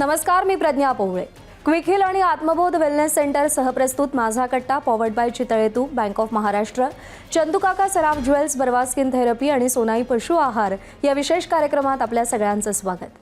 नमस्कार, मी Pradnya Powale. Quick Heal आणि आत्मबोध वेलनेस सेंटर सहप्रस्तुत माझा कट्टा पॉवर्ड बाय चितळेतू, Bank of Maharashtra, Chandukaka Saraf Jewels, Barwa Skin Therapy आणि सोनाई पशु आहार या विशेष कार्यक्रमात आपल्या सगळ्यांचं स्वागत.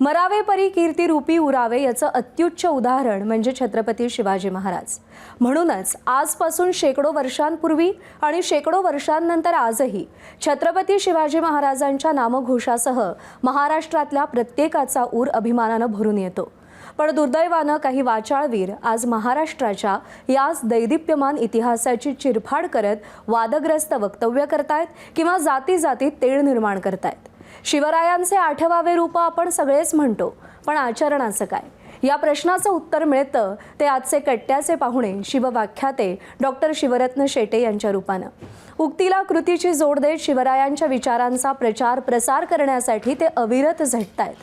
मरावे परी कीर्ती रूपी उरावे याचं अत्युच्च उदाहरण म्हणजे छत्रपती शिवाजी महाराज. म्हणूनच आजपासून शेकडो वर्षांपूर्वी आणि शेकडो वर्षांनंतर आजही छत्रपती शिवाजी महाराजांच्या नामघोषासह महाराष्ट्रातल्या प्रत्येकाचा ऊर अभिमानानं भरून येतो. पण दुर्दैवानं काही वाचाळवीर आज महाराष्ट्राच्या याच दैदिप्यमान इतिहासाची चिरफाड करत वादग्रस्त वक्तव्य करतायत किंवा जाती जातीत तेढ निर्माण करतायत. शिवरायांचे आठवावे रूप आपण सगळेच म्हणतो, पण आचरणाचं काय? या प्रश्नाचं उत्तर मिळतं ते आजचे कट्ट्याचे पाहुणे शिवव्याख्याते डॉक्टर शिवरत्न शेटे यांच्या रूपानं. उक्तीला कृतीची जोड देत शिवरायांच्या विचारांचा प्रचार प्रसार करण्यासाठी ते अविरत झटतायत.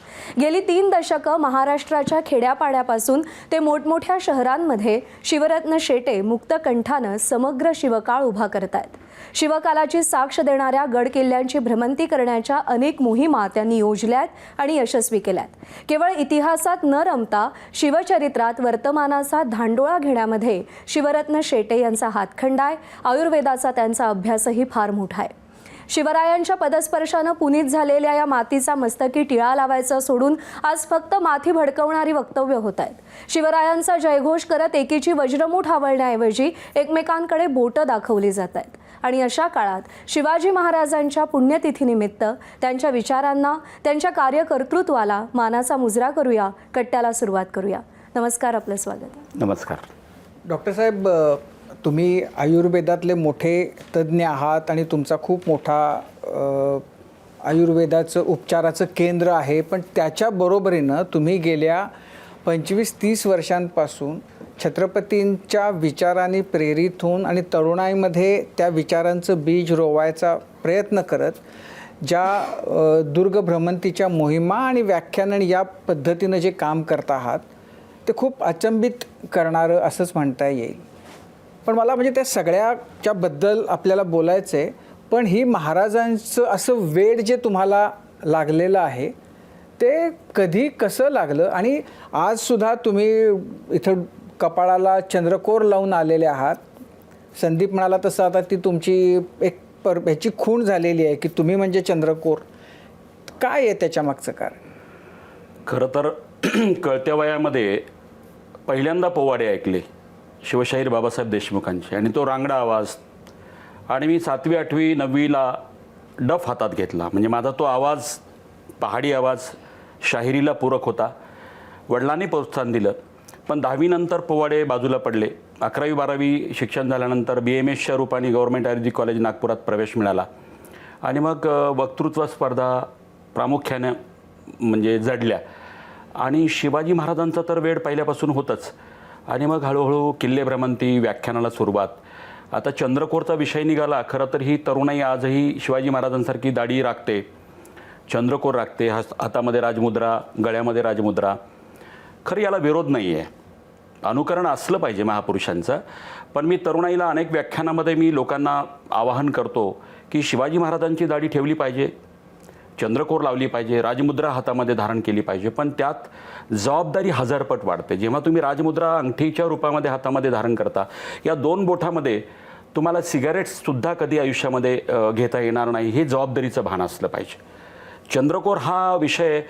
गेली 3 दशकं महाराष्ट्राच्या खेड्यापाड्यापासून ते मोठमोठ्या शहरांमध्ये शिवरत्न शेटे मुक्तकंठानं समग्र शिवकाळ उभा करतायत. शिवकालाची साक्ष देणाऱ्या गड किल्ल्यांची भ्रमंती करण्याच्या अनेक मोहिमा त्यांनी योजल्यात आणि यशस्वी केल्यात. केवळ इतिहासात न रमता शिवचरित्रात वर्तमानाचा धांडोळा घेण्यामध्ये शिवरत्न शेटे यांचा हातखंडा आहे. आयुर्वेदाचा त्यांचा अभ्यासही फार मोठा आहे. शिवरायांच्या पदस्पर्शानं पुनीत झालेल्या या मातीचा मस्तकी टिळा लावायचं सोडून आज फक्त माथी भडकवणारी वक्तव्य होत आहेत. शिवरायांचा जयघोष करत एकीची वज्रमूठ आवळण्याऐवजी एकमेकांकडे बोटं दाखवली जात आहेत. आणि अशा काळात शिवाजी महाराजांच्या पुण्यतिथीनिमित्त त्यांच्या विचारांना, त्यांच्या कार्यकर्तृत्वाला मानाचा मुजरा करूया. कट्ट्याला सुरुवात करूया. नमस्कार, आपलं स्वागत. नमस्कार. डॉक्टर साहेब, तुम्ही आयुर्वेदातले मोठे तज्ज्ञ आहात आणि तुमचा खूप मोठा आयुर्वेदाचं उपचाराचं केंद्र आहे. पण त्याच्या बरोबरीनं तुम्ही गेल्या 25-30 वर्षांपासून छत्रपतींच्या विचारांनी प्रेरित होऊन आणि तरुणाईमध्ये त्या विचारांचं बीज रोवायचा प्रयत्न करत ज्या दुर्ग भ्रमंतीच्या मोहिमा आणि व्याख्यान या पद्धतीनं जे काम करत आहात ते खूप अचंबित करणारं असंच म्हणता येईल. पण मला म्हणजे त्या सगळ्याच्याबद्दल आपल्याला बोलायचं आहे. पण ही महाराजांचं असं वेड जे तुम्हाला लागलेलं आहे ते कधी कसं लागलं? आणि आजसुद्धा तुम्ही इथं कपाळाला चंद्रकोर लावून आलेले आहात. संदीप म्हणाला तसं आता ती तुमची एक ह्याची खूण झालेली आहे की तुम्ही म्हणजे चंद्रकोर. काय आहे त्याच्या मागचं कारण? खरं तर कळत्या वयामध्ये पहिल्यांदा पोवाडे ऐकले शिवशाहीर बाबासाहेब देशमुखांचे, आणि तो रांगडा आवाज. आणि मी 7वी 8वी 9वीला डफ हातात घेतला. म्हणजे माझा तो आवाज, पहाडी आवाज, शाहिरीला पूरक होता. वडिलांनी प्रोत्साहन दिलं. पण 10वी नंतर पोवाडे बाजूला पडले. 11वी 12वी शिक्षण झाल्यानंतर BMSच्या रूपाने गव्हर्नमेंट आयुर्वेदिक कॉलेज नागपुरात प्रवेश मिळाला. आणि मग वक्तृत्व स्पर्धा प्रामुख्याने म्हणजे जडल्या. आणि शिवाजी महाराजांचा तर वेळ पहिल्यापासून होतच. आणि मग हळूहळू किल्ले भ्रमंती, व्याख्यानाला सुरुवात. आता चंद्रकोरचा विषय निघाला. खरं तर ही तरुणाई आजही शिवाजी महाराजांसारखी दाढी राखते, चंद्रकोर राखते, हातामध्ये राजमुद्रा, गळ्यामध्ये राजमुद्रा. खरं याला विरोध नाही आहे, अनुकरण असलं पाहिजे महापुरुषांचं. पण मी तरुणाईला अनेक व्याख्यानामध्ये मी लोकांना आवाहन करतो की शिवाजी महाराजांची दाढी ठेवली पाहिजे, चंद्रकोर लावली पाहिजे, राजमुद्रा हातामध्ये धारण केली पाहिजे. पण त्यात जबाबदारी 1000 पट वाढते. जेव्हा तुम्ही राजमुद्रा अंगठीच्या रूपामध्ये हातामध्ये धारण करता, या 2 बोटामध्ये तुम्हाला सिगारेट्ससुद्धा कधी आयुष्यामध्ये घेता येणार नाही, हे जबाबदारीचं भान असलं पाहिजे. चंद्रकोर हा विषय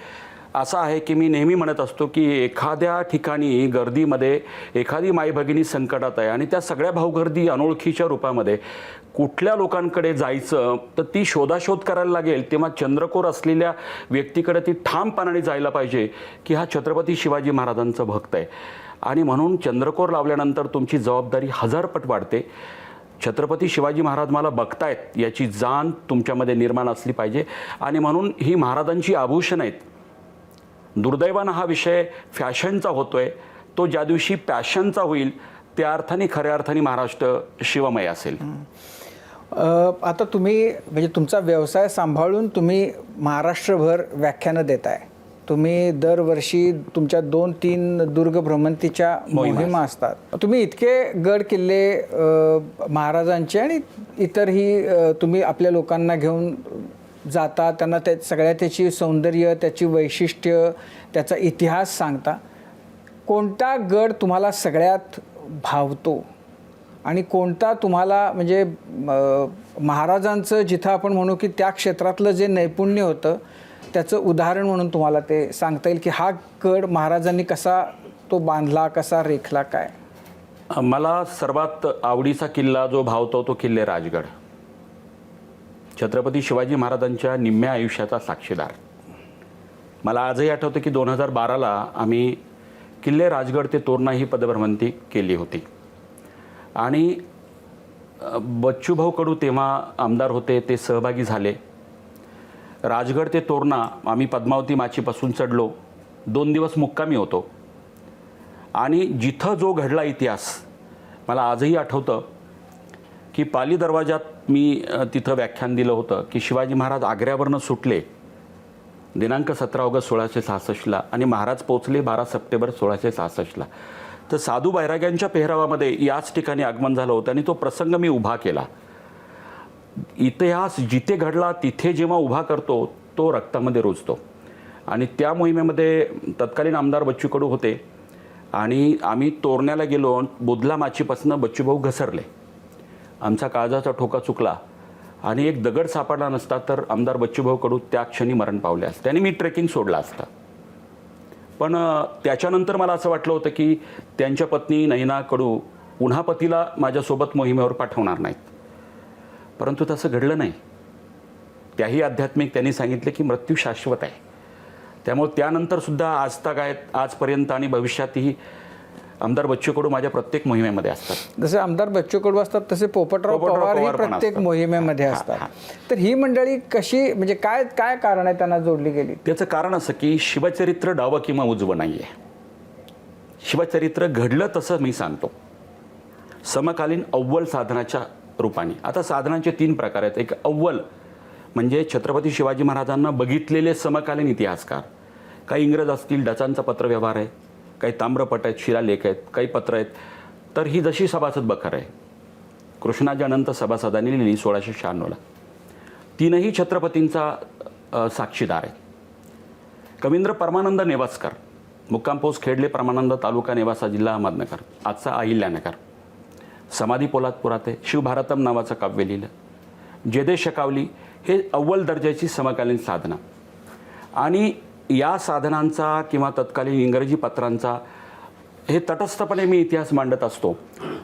असा आहे की मी नेहमी म्हणत असतो की एखाद्या ठिकाणी गर्दीमध्ये एखादी मायभगिनी संकटात आहे आणि त्या सगळ्या भावगर्दी अनोळखीच्या रूपामध्ये कुठल्या लोकांकडे जायचं तर ती शोधाशोध करायला लागेल. तेव्हा चंद्रकोर असलेल्या व्यक्तीकडे ती ठामपणाने जायला पाहिजे की हा छत्रपती शिवाजी महाराजांचा भक्त आहे. आणि म्हणून चंद्रकोर लावल्यानंतर तुमची जबाबदारी 1000 पट वाढते. छत्रपती शिवाजी महाराज मला बघतायत याची जाण तुमच्यामध्ये निर्माण असली पाहिजे. आणि म्हणून ही महाराजांची आभूषण आहेत. दुर्दैवानं हा विषय फॅशनचा होतोय. तो ज्या दिवशी पॅशनचा होईल त्या अर्थाने, खऱ्या अर्थाने महाराष्ट्र शिवमय असेल. आता तुम्ही म्हणजे तुमचा व्यवसाय सांभाळून तुम्ही महाराष्ट्रभर व्याख्यानं देताय. तुम्ही दरवर्षी तुमच्या 2-3 दुर्ग भ्रमंतीच्या मोहिमा असतात. तुम्ही इतके गड किल्ले महाराजांचे आणि इतरही तुम्ही आपल्या लोकांना घेऊन जाता, त्यांना त्या सगळ्या त्याची सौंदर्य, त्याची वैशिष्ट्य, त्याचा इतिहास सांगता. कोणता गड तुम्हाला सगळ्यात भावतो आणि कोणता तुम्हाला म्हणजे महाराजांचं जिथं आपण म्हणू की त्या क्षेत्रातलं जे नैपुण्य होतं त्याचं उदाहरण म्हणून तुम्हाला ते सांगता येईल की हा गड महाराजांनी कसा तो बांधला, कसा रेखला, काय? मला सर्वात आवडीचा किल्ला जो भावतो तो किल्ले राजगड. छत्रपती शिवाजी महाराजांच्या निम्म्या आयुष्याचा साक्षीदार. मला आजही आठवतं की 2012ला आम्ही किल्ले राजगड ते तोरणा ही पदभ्रमंती केली होती आणि बच्चूभाऊ कडू तेव्हा आमदार होते, ते सहभागी झाले. राजगड ते तोरणा आम्ही पद्मावती माचीपासून चढलो, 2 दिवस मुक्कामी होतो आणि जिथं जो घडला इतिहास मला आजही आठवतं की पाली दरवाजात मी तिथं व्याख्यान दिलं होतं की शिवाजी महाराज आग्र्यावरनं सुटले दिनांक 17 ऑगस्ट 1666ला आणि महाराज पोचले 12 सप्टेंबर 1666ला. तर साधू बैराग्यांच्या पेहरावामध्ये याच ठिकाणी आगमन झालं होतं आणि तो प्रसंग मी उभा केला. इतिहास जिथे घडला तिथे जेव्हा उभा करतो तो रक्तामध्ये रुजतो आणि त्या मोहिमेमध्ये तत्कालीन आमदार बच्चू कडू होते आणि आम्ही तोरण्याला गेलो. बोधला माचीपासून बच्चूभाऊ घसरले, आमचा काळजाचा ठोका चुकला आणि एक दगड सापडला नसता तर आमदार बच्चूभाऊ कडू त्या क्षणी मरण पावले असते आणि मी ट्रेकिंग सोडला असता. पण त्याच्यानंतर मला असं वाटलं होतं की त्यांच्या पत्नी नैना कडू पुन्हा पतीला माझ्यासोबत मोहिमेवर पाठवणार नाहीत, परंतु तसं घडलं नाही. त्याही आध्यात्मिक त्यांनी सांगितले की मृत्यू शाश्वत आहे. त्यामुळे त्यानंतरसुद्धा आजपर्यंत आणि भविष्यातही आमदार बच्चू कडू माझ्या प्रत्येक मोहिमेमध्ये असतात. जसे आमदार बच्चू कडू असतात तसे पोपटराव पवार ही प्रत्येक मोहिमेमध्ये असतात. तर ही मंडळी कशी म्हणजे काय काय कारण आहे त्यांना जोडली गेली? त्याचं कारण असं की शिवचरित्र डावं किंवा उजवं नाही आहे. शिवचरित्र घडलं तसं मी सांगतो, समकालीन अव्वल साधनाच्या रूपाने. आता साधनांचे 3 प्रकार आहेत. एक अव्वल म्हणजे छत्रपती शिवाजी महाराजांना बघितलेले समकालीन इतिहासकार. काही इंग्रज असतील, डचांचा पत्रव्यवहार आहे, काही ताम्रपट आहेत, शिलालेख आहेत, काही पत्र आहेत. तर ही जशी सभासद बखर आहे, कृष्णाजी अनंत सभासदांनी लिहिली 1696ला, 3ही छत्रपतींचा साक्षीदार आहे. कवींद्र परमानंद नेवासकर, मुक्काम पोस्ट खेडले, परमानंद तालुका नेवासा, जिल्हा अहमदनगर, आजचा अहिल्यानगर. समाधी पोलादपुरात आहे. शिवभारतम नावाचं काव्य लिहिलं. जेदे शकावली. हे अव्वल दर्जाची समकालीन साधना आणि या साधनांचा किंवा तत्कालीन इंग्रजी पत्रांचा हे तटस्थपणे मी इतिहास मांडत असतो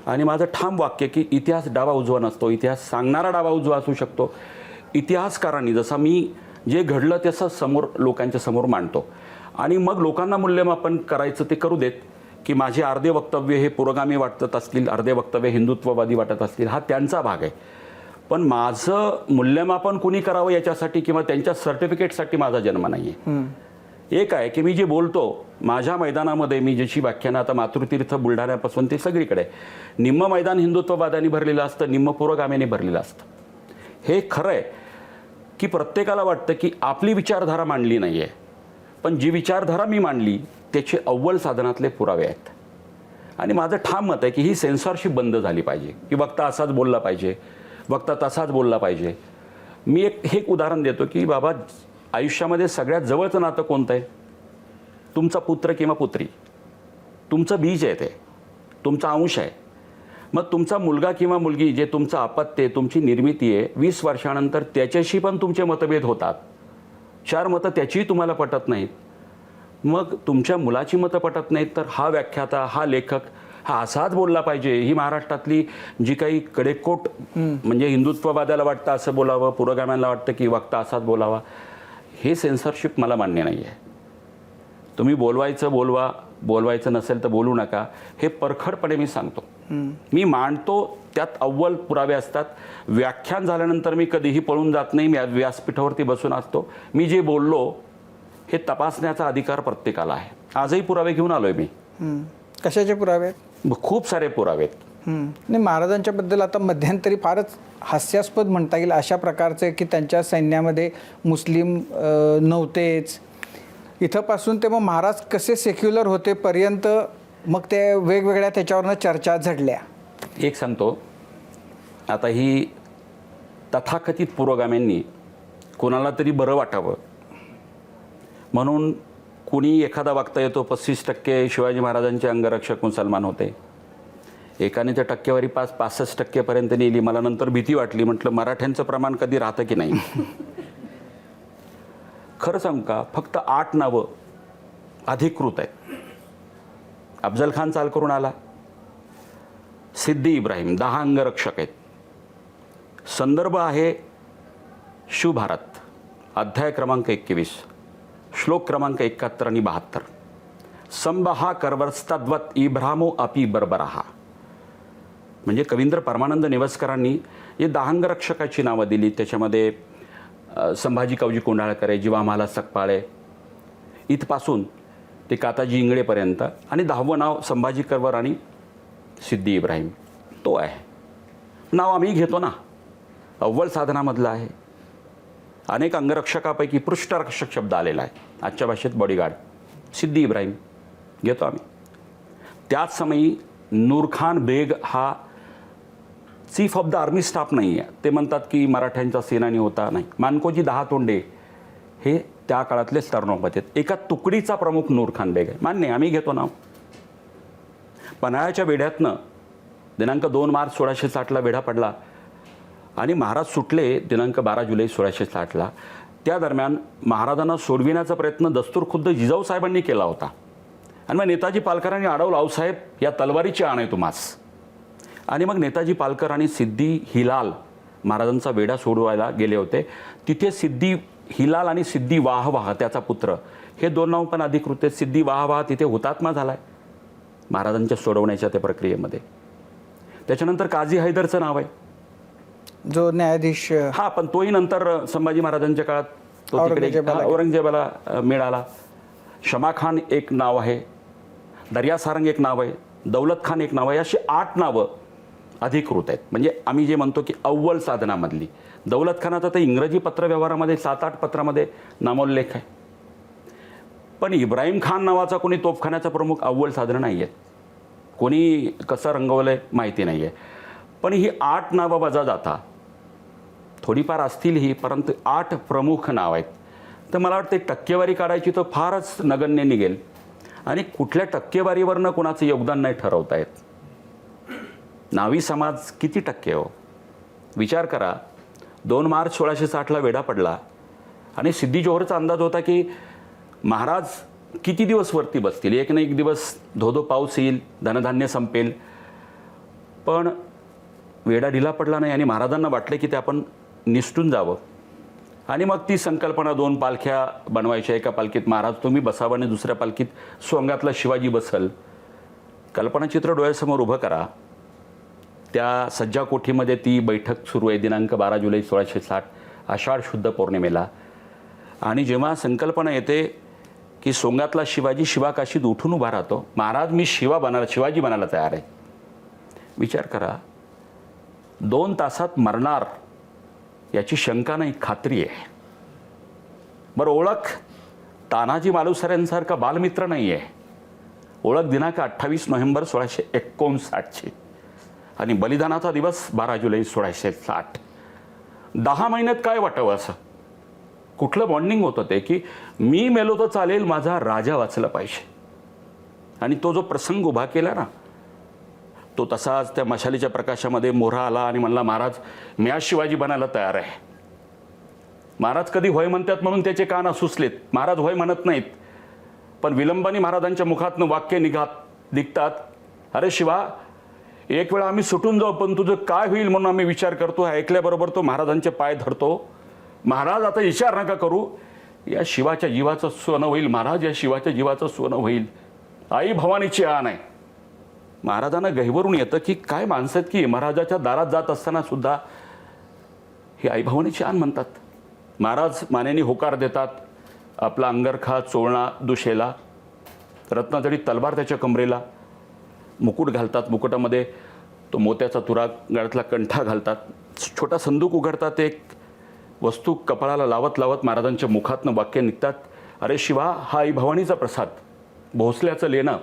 आणि माझं ठाम वाक्य की इतिहास डावा उजवा नसतो, इतिहास सांगणारा डावा उजवा असू शकतो. इतिहासकारांनी जसं मी जे घडलं तसं समोर लोकांच्या समोर मांडतो आणि मग लोकांना मूल्यमापन करायचं ते करू देत की माझे अर्धे वक्तव्य हे पुरोगामी वाटत असतील, अर्धे वक्तव्य हिंदुत्ववादी वाटत असतील, हा त्यांचा भाग आहे. पण माझं मूल्यमापन कुणी करावं याच्यासाठी किंवा त्यांच्या सर्टिफिकेटसाठी माझा जन्म नाही आहे. एक आहे की मी जे बोलतो माझ्या मैदानामध्ये, मी जशी व्याख्यानं आता मातृतीर्थ बुलढाण्यापासून ते सगळीकडे, निम्म मैदान हिंदुत्ववाद्यांनी भरलेलं असतं, निम्म पुरोगामीने भरलेलं असतं. हे खरं आहे की प्रत्येकाला वाटतं की आपली विचारधारा मांडली नाही आहे, पण जी विचारधारा मी मांडली त्याचे अव्वल साधनातले पुरावे आहेत. आणि माझं ठाम मत आहे की ही सेन्सॉरशिप बंद झाली पाहिजे की वक्ता असाच बोलला पाहिजे, वक्ता तसाच बोलला पाहिजे. मी एक उदाहरण देतो की बाबा, आयुष्यामध्ये सगळ्यात जवळचं नातं कोणतं आहे? तुमचा पुत्र किंवा पुत्री, तुमचं बीज आहे, ते तुमचा अंश आहे. मग तुमचा मुलगा किंवा मुलगी, जे तुमचं अपत्य आहे, तुमची निर्मिती आहे, 20 वर्षानंतर त्याच्याशी पण तुमचे मतभेद होतात. 4 मतं त्याचीही तुम्हाला पटत नाहीत. मग तुमच्या मुलाची मतं पटत नाहीत तर हा व्याख्याता, हा लेखक हा असाच बोलला पाहिजे. ही महाराष्ट्रातली जी काही कडेकोट म्हणजे हिंदुत्ववाद्याला वाटतं असं बोलावं, पुरोगाम्यांना वाटतं की वक्ता असाच बोलावा, हे सेन्सरशिप मला मान्य नाही आहे. तुम्ही बोलवायचं बोलवा, बोलवायचं नसेल तर बोलू नका, हे परखडपणे मी सांगतो. मी मांडतो, त्यात अव्वल पुरावे असतात. व्याख्यान झाल्यानंतर मी कधीही पळून जात नाही, मी व्यासपीठावरती बसून असतो. मी जे बोललो हे तपासण्याचा अधिकार प्रत्येकाला आहे. आजही पुरावे घेऊन आलोय मी. कशाचे पुरावे आहेत? खूप सारे पुरावे आहेत. नाही, महाराजांच्याबद्दल आता मध्यंतरी फारच हास्यास्पद म्हणता येईल अशा प्रकारचे की त्यांच्या सैन्यामध्ये मुस्लिम नव्हतेच, इथंपासून ते मग महाराज कसे सेक्युलर होते पर्यंत मग ते वेगवेगळ्या त्याच्यावरनं चर्चा झडल्या. एक सांगतो, आता ही तथाकथित पुरोगाम्यांनी कोणाला तरी बरं वाटावं म्हणून कुणी एखादा वागता येतो 35% शिवाजी महाराजांचे अंगरक्षक मुसलमान होते. एकाने त्या टक्केवारी 65% नेली. मला नंतर भीती वाटली, म्हटलं मराठ्यांचं प्रमाण कधी राहतं की नाही. खरं सांगू का, फक्त 8 नावं अधिकृत आहेत. अफजल खान चाल करून आला, सिद्दी इब्राहिम 10 अंगरक्षक आहेत. संदर्भ आहे शिवभारत अध्याय क्रमांक 21 श्लोक क्रमांक 71 आणि 72. संबहा करवस्तद्वत इब्राहिमो अपि बर्बराहा. म्हणजे कवींद्र परमानंद नेवस्करांनी हे 10 अंगरक्षकाची नावं दिली. त्याच्यामध्ये संभाजी कावजी कोंढाळकर, जीवामाला सकपाळे इथपासून ते काताजी इंगळेपर्यंत, आणि 10वं नाव संभाजी करवर आणि सिद्दी इब्राहिम तो आहे. नाव आम्ही घेतो ना, अव्वल साधनामधलं आहे. अनेक अंगरक्षकापैकी पृष्ठरक्षक शब्द आलेला आहे आजच्या भाषेत, बॉडीगार्ड. सिद्दी इब्राहिम घेतो आम्ही. त्याच समयी नूरखान बेग हा chief of the army staff नाही आहे. ते म्हणतात की मराठ्यांचा सेनानी होता, नाही. मानकोजी 10 तोंडे हे त्या काळातले स्तरणोपत आहेत. एका तुकडीचा प्रमुख नूरखान बेग आहे. मान्य, आम्ही घेतो नाव. पन्हाळ्याच्या वेढ्यातनं दिनांक 2 मार्च 1660ला वेढा पडला आणि महाराज सुटले दिनांक 12 जुलै 1660ला. त्या दरम्यान महाराजांना सोडविण्याचा प्रयत्न दस्तूरखुद्द जिजाऊ साहेबांनी केला होता. आणि मग नेताजी पालकरांनी अडवलं, आऊसाहेब या तलवारीची आण आहे तुम्हास. आणि मग नेताजी पालकर आणि सिद्दी हिलाल महाराजांचा वेढा सोडवायला गेले होते. तिथे सिद्दी हिलाल आणि सिद्दी वाहवाह त्याचा पुत्र हे 2 नाव पण अधिकृत आहेत. सिद्दी वाहवाह तिथे हुतात्मा झाला आहे महाराजांच्या सोडवण्याच्या त्या प्रक्रियेमध्ये. त्याच्यानंतर काझी हैदरचं नाव आहे, जो न्यायाधीश. हा, पण तोही नंतर संभाजी महाराजांच्या काळात तो तिकडे औरंगजेबाला मिळाला. शमा खान एक नाव आहे, दर्या सारंग एक नाव आहे, दौलत खान एक नाव आहे. अशी 8 नावं अधिकृत आहेत. म्हणजे आम्ही जे म्हणतो की अव्वल साधनामधली. दौलत खानाचा तर इंग्रजी पत्रव्यवहारामध्ये 7-8 पत्रामध्ये नामोल्लेख आहे. पण इब्राहिम खान नावाचा कोणी तोफखान्याचा प्रमुख अव्वल साधनं नाही आहेत. कोणी कसं रंगवलं आहे माहिती नाही आहे. पण ही 8 नावं वजा जाता थोडीफार असतील ही, परंतु 8 प्रमुख नाव आहेत. तर मला वाटते टक्केवारी काढायची तर फारच नगण्य निघेल आणि कुठल्या टक्केवारीवरनं कोणाचं योगदान नाही ठरवता येत. नावी समाज किती टक्के हो? विचार करा. 2 मार्च 1660ला वेढा पडला आणि सिद्दी जोहरचा अंदाज होता की महाराज किती दिवस वरती बसतील, एक ना एक दिवस धोधो पाऊस येईल, धनधान्य संपेल. पण वेढा ढिला पडला नाही आणि महाराजांना वाटले की ते आपण निसटून जावं. आणि मग ती संकल्पना 2 पालख्या बनवायच्या. एका पालखीत महाराज तुम्ही बसावं आणि दुसऱ्या पालखीत सोंगातला शिवाजी बसल. कल्पनाचित्र डोळ्यासमोर उभं करा. त्या सज्जा कोठीमध्ये ती बैठक सुरू आहे दिनांक 12 जुलै 1660 आषाढ शुद्ध पौर्णिमेला. आणि जेव्हा संकल्पना येते की सोंगातला शिवाजी शिवाकाशीत उठून उभा राहतो, महाराज मी शिवाजी बनायला तयार आहे. विचार करा, 2 तासात मरणार याची शंका नाही, खात्री आहे. बरं, ओळख तानाजी मालुसऱ्यांसारखा बालमित्र नाही आहे. ओळख दिनांक 28 नोव्हेंबर 1659 आणि बलिदानाचा दिवस 12 जुलै 1660. 10 महिन्यात काय वाटावं असं? कुठलं बॉन्डिंग होतं ते की मी मेलो तर चालेल, माझा राजा वाचला पाहिजे. आणि तो जो प्रसंग उभा केला ना, तो तसाच त्या मशालीच्या प्रकाशामध्ये मोहरा आला आणि म्हणला महाराज मी आज शिवाजी बनायला तयार आहे. महाराज कधी होय म्हणतात म्हणून त्याचे कान असुसलेत. महाराज होय म्हणत नाहीत, पण विलंबाने महाराजांच्या मुखातनं वाक्य निघतात, अरे शिवा एक वेळा आम्ही सुटून जाऊ, पण तुझं काय होईल म्हणून आम्ही विचार करतो. ऐकल्याबरोबर तो महाराजांचे पाय धरतो. महाराज आता विचार नका करू, या शिवाच्या जीवाचं सोनं होईल. महाराज या शिवाच्या जीवाचं सोनं होईल. आई भवानीची आण आहे. महाराजांना गहिवरून येतं की काय माणसं आहेत की महाराजाच्या दारात जात असताना सुद्धा ही आई भवानीची आण म्हणतात. महाराज मानेनी होकार देतात. आपला अंगरखा चोळणा दुशेला, रत्नाजडी तलवार त्याच्या कमरेला, मुकुट घालतात. मुकुटामध्ये तो मोत्याचा तुरा, गळ्यातला कंठा घालतात. छोटा संदूक उघडतात. एक वस्तू कपाळाला लावत लावत महाराजांच्या मुखातनं वाक्य निघतात, अरे शिवा हा आई भवानीचा प्रसाद. भोसल्याचं लेणं,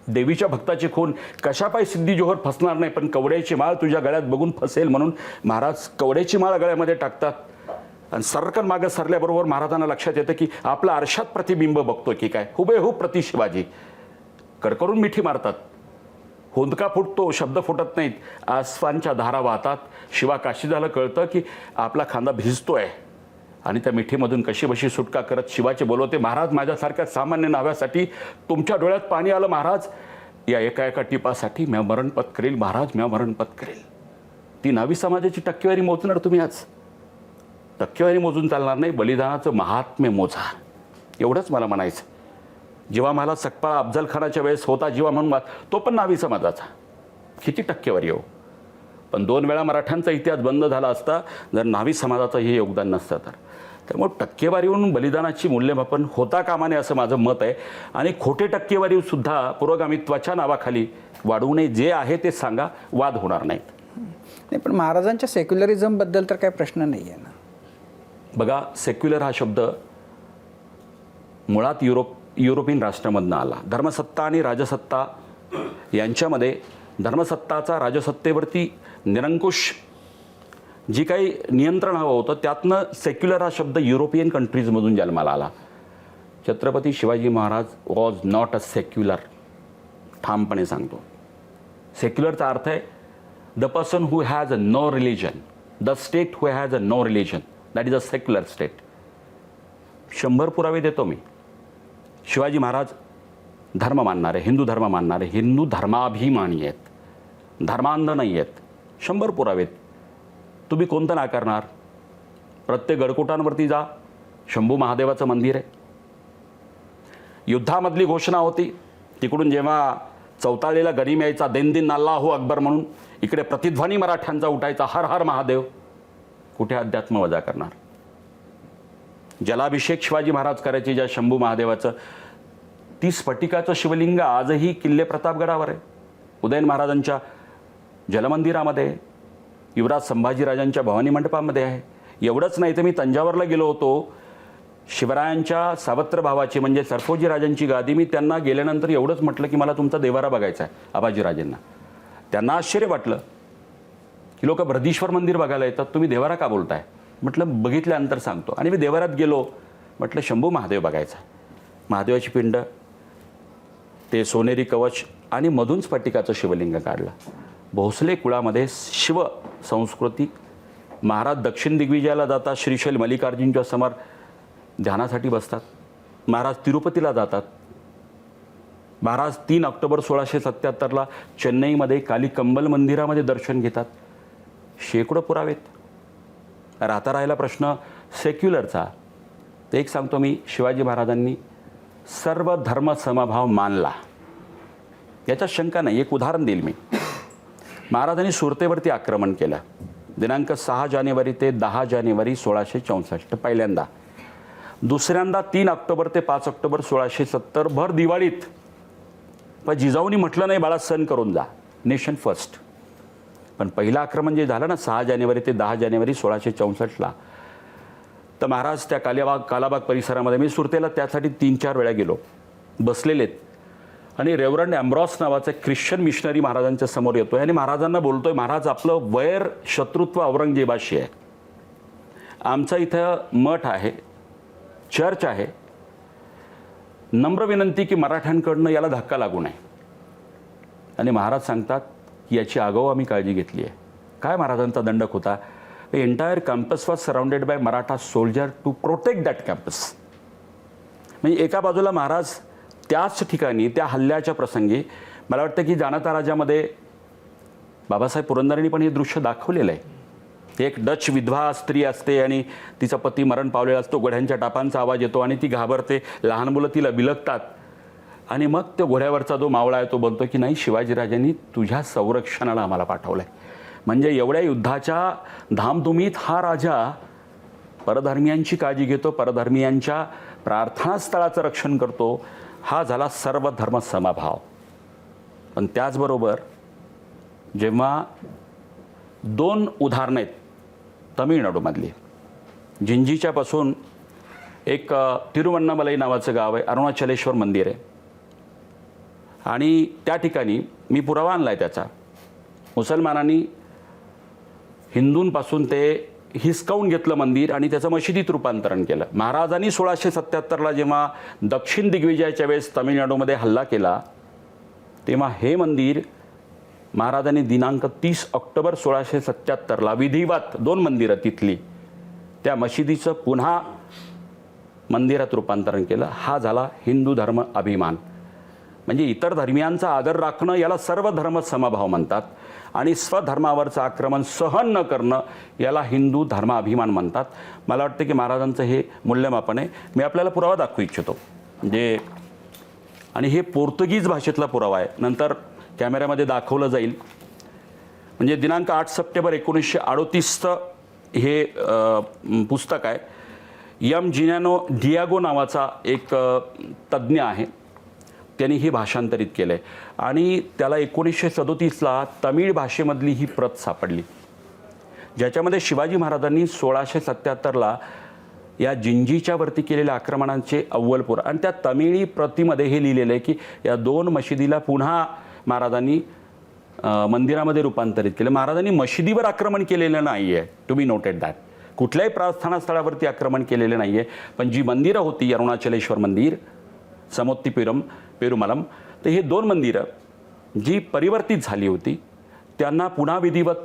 देवीच्या भक्ताची खून, कशापाय सिद्धी जोहर फसणार नाही, पण कवड्याची माळ तुझ्या गळ्यात बघून फसेल म्हणून महाराज कवड्याची माळ गळ्यामध्ये टाकतात. आणि सरकन मागं सरल्याबरोबर महाराजांना लक्षात येतं की आपलं आरशात प्रतिबिंब बघतो की काय, हुबेहूब प्रति शिवाजी. कडकडून मिठी मारतात, होंदका फुटतो, शब्द फुटत नाहीत, आसवांच्या धारा वाहतात. शिवा काशीदाला कळतं की आपला खांदा भिजतोय आणि त्या मिठीमधून कशी बशी सुटका करत शिवाचे बोलवते, महाराज माझ्यासारख्या सामान्य नाव्यासाठी तुमच्या डोळ्यात पाणी आलं महाराज, या एका एका टिपासाठी म्या मरण पत्करेल महाराज, म्या मरण पत्करेल. ती नावी समाजाची टक्केवारी मोजणार तुम्ही आज? टक्केवारी मोजून चालणार नाही, बलिदानाचं महात्म्य मोजा, एवढंच मला म्हणायचं. जेव्हा मला सकपाळ अफजल खानाच्या वेळेस होता जेव्हा म्हणून तो पण नावी समाजाचा, किती टक्केवारी हो. पण 2 वेळा मराठ्यांचा इतिहास बंद झाला असता जर नावी समाजाचं हे योगदान नसतं तर. त्यामुळे टक्केवारीवरून बलिदानाची मूल्यमापन होता कामा नये असं माझं मत आहे. आणि खोटे टक्केवारीसुद्धा पुरोगामित्वाच्या नावाखाली वाढवू नये, जे आहे ते सांगा, वाद होणार नाहीत. नाही, पण महाराजांच्या सेक्युलरिझमबद्दल तर काही प्रश्न नाही आहे ना. बघा, सेक्युलर हा शब्द मुळात युरोपियन राष्ट्रामधनं आला. धर्मसत्ता आणि राजसत्ता यांच्यामध्ये धर्मसत्ताचा राजसत्तेवरती निरंकुश जी काही नियंत्रण हवं होतं, त्यातनं सेक्युलर हा शब्द युरोपियन कंट्रीजमधून जन्माला आला. Chhatrapati Shivaji Maharaj was not a secular, ठामपणे सांगतो. सेक्युलरचा अर्थ आहे the person who has a no religion, the state who has a no religion, that is a secular state. 100 पुरावे देतो मी. शिवाजी महाराज धर्म मानणारे, हिंदू धर्म मानणारे, हिंदू धर्माभिमानी आहेत, धर्मांध नाही आहेत. 100 पुरावेत. तुम्ही कोणतं नाकारणार? प्रत्येक गडकोटांवरती जा, शंभू महादेवाचं मंदिर आहे. युद्धामधली घोषणा होती, तिकडून जेव्हा चौताळलेला गनीम यायचा, दिन दिन अल्लाहू अकबर म्हणून, इकडे प्रतिध्वनी मराठ्यांचा उठायचा, हर हर महादेव. कुठे अध्यात्म वजा करणार? जलाभिषेक शिवाजी महाराज करायचे ज्या शंभू महादेवाचं, ती स्फटिकाचं शिवलिंग आजही किल्ले प्रतापगडावर आहे, उदयन महाराजांच्या जलमंदिरामध्ये, युवराज संभाजीराजांच्या भवानी मंडपामध्ये आहे. एवढंच नाही तर मी तंजावरला गेलो होतो, शिवरायांच्या सावत्र भावाची म्हणजे सरफोजी राजांची गादी, मी त्यांना गेल्यानंतर एवढंच म्हटलं की मला तुमचा देवारा बघायचा आहे, आबाजीराजेंना. त्यांना आश्चर्य वाटलं की लोक बृहदीश्वर मंदिर बघायला येतात, तुम्ही देवारा का बोलताय? म्हटलं बघितल्यानंतर सांगतो. आणि मी देवारात गेलो, म्हटलं शंभू महादेव बघायचा. महादेवाची पिंड, ते सोनेरी कवच आणि मधून स्फटिकाचं शिवलिंग काढलं. भोसले कुळामध्ये शिव संस्कृती. महाराज दक्षिण दिग्विजयाला जातात, श्रीशैल मल्लिकार्जुनच्या समोर ध्यानासाठी बसतात. महाराज तिरुपतीला जातात. महाराज 3 ऑक्टोबर 1677ला चेन्नईमध्ये काली कंबल मंदिरामध्ये दर्शन घेतात. शेकडो पुरावेत. राहता राहिला प्रश्न सेक्युलरचा. ते एक सांगतो मी, शिवाजी महाराजांनी सर्व धर्म समभाव मानला, याच्यात शंका नाही. एक उदाहरण देईल मी. महाराजांनी सुरतेवरती आक्रमण केलं दिनांक 6 जानेवारी ते 10 जानेवारी 1664 पहिल्यांदा. दुसऱ्यांदा 3 ऑक्टोबर ते 5 ऑक्टोबर 1670 भर दिवाळीत. पण जिजाऊनी म्हटलं नाही बाळा, सण करून जा, नेशन फर्स्ट. पण पहिलं आक्रमण जे झालं ना 6 जानेवारी ते 10 जानेवारी 1664ला, तर महाराज त्या कालाबाग परिसरामध्ये, मी सुरतेला त्यासाठी 3-4 वेळा गेलो, बसलेलेत. आणि रेव्हरंड ॲम्ब्रॉस नावाचा ख्रिश्चन मिशनरी महाराजांच्या समोर येतोय आणि महाराजांना बोलतोय, महाराज आपलं वैर शत्रुत्व औरंगजेबाशी आहे, आमचा इथं मठ आहे, चर्च आहे, नम्र विनंती की मराठ्यांकडनं याला धक्का लागू नये. आणि महाराज सांगतात की याची आगाऊ आम्ही काळजी घेतली आहे. काय महाराजांचा दंडक होता? The entire campus was surrounded by Maratha soldier to protect that campus. म्हणजे एका बाजूला महाराज त्याच ठिकाणी त्या हल्ल्याच्या प्रसंगी, मला वाटतं की जाणता राजामध्ये बाबासाहेब पुरंदरेंनी पण हे दृश्य दाखवलेलं आहे. एक डच विधवा स्त्री असते आणि तिचा पती मरण पावलेला असतो, घोड्यांच्या टापांचा आवाज येतो आणि ती घाबरते, लहान मुलं तिला बिलगतात. आणि मग त्या घोड्यावरचा जो मावळा आहे तो बोलतो की नाही, शिवाजीराजांनी तुझ्या संरक्षणाला आम्हाला पाठवलं आहे. म्हणजे एवढ्या युद्धाच्या धामधुमीत हा राजा परधर्मियांची काळजी घेतो, परधर्मियांच्या प्रार्थनास्थळाचं रक्षण करतो. हा झाला सर्व धर्म समभाव. पण त्याचबरोबर जेव्हा 2 उदाहरणं आहेत तमिळनाडूमधली, जिंजीच्यापासून एक तिरुवण्णामलाई नावाचं गाव आहे, अरुणाचलेश्वर मंदिर आहे. आणि त्या ठिकाणी मी पुरावा आणला आहे त्याचा. मुसलमानांनी हिंदूंपासून ते हिसकावून घेतलं मंदिर आणि त्याचं मशिदीत रूपांतरण केलं. महाराजांनी 1677ला जेव्हा दक्षिण दिग्विजयाच्या वेळेस तामिळनाडूमध्ये हल्ला केला तेव्हा हे मंदिर महाराजांनी दिनांक 30 ऑक्टोबर 1677ला विधिवत 2 मंदिरं तिथली त्या मशिदीचं पुन्हा मंदिरात रूपांतरण केलं. हा झाला हिंदू धर्म अभिमान. म्हणजे इतर धर्मियांचा आदर राखणं याला सर्व धर्म समभाव म्हणतात आणि स्वधर्मावरचं आक्रमण सहन न करणं याला हिंदू धर्माभिमान म्हणतात. मला वाटतं की महाराजांचं हे मूल्यमापन आहे. मी आपल्याला पुरावा दाखवू इच्छितो म्हणजे आणि हे पोर्तुगीज भाषेतला पुरावा आहे. नंतर कॅमेऱ्यामध्ये दाखवलं जाईल. म्हणजे दिनांक 8 सप्टेंबर 1938चं हे पुस्तक आहे. एम जिनॅनो डियागो नावाचा एक तज्ज्ञ आहे, त्यांनी हे भाषांतरित केलं आहे आणि त्याला 1937ला तमिळ भाषेमधली ही प्रत सापडली ज्याच्यामध्ये शिवाजी महाराजांनी 1677ला या जिंजीच्यावरती केलेल्या आक्रमणांचे अव्वलपूर आणि त्या तमिळी प्रतीमध्ये हे लिहिलेलं आहे की या 2 मशिदीला पुन्हा महाराजांनी मंदिरामध्ये रूपांतरित केलं. महाराजांनी मशिदीवर आक्रमण केलेलं नाही आहे, टू बी नोटेड दॅट. कुठल्याही प्रार्थनास्थळावरती आक्रमण केलेलं नाही आहे. पण जी मंदिरं होती अरुणाचलेश्वर मंदिर, समोत्तीपुरम, पेरुमलम, तर हे 2 मंदिरं जी परिवर्तित झाली होती त्यांना पुन्हा विधिवत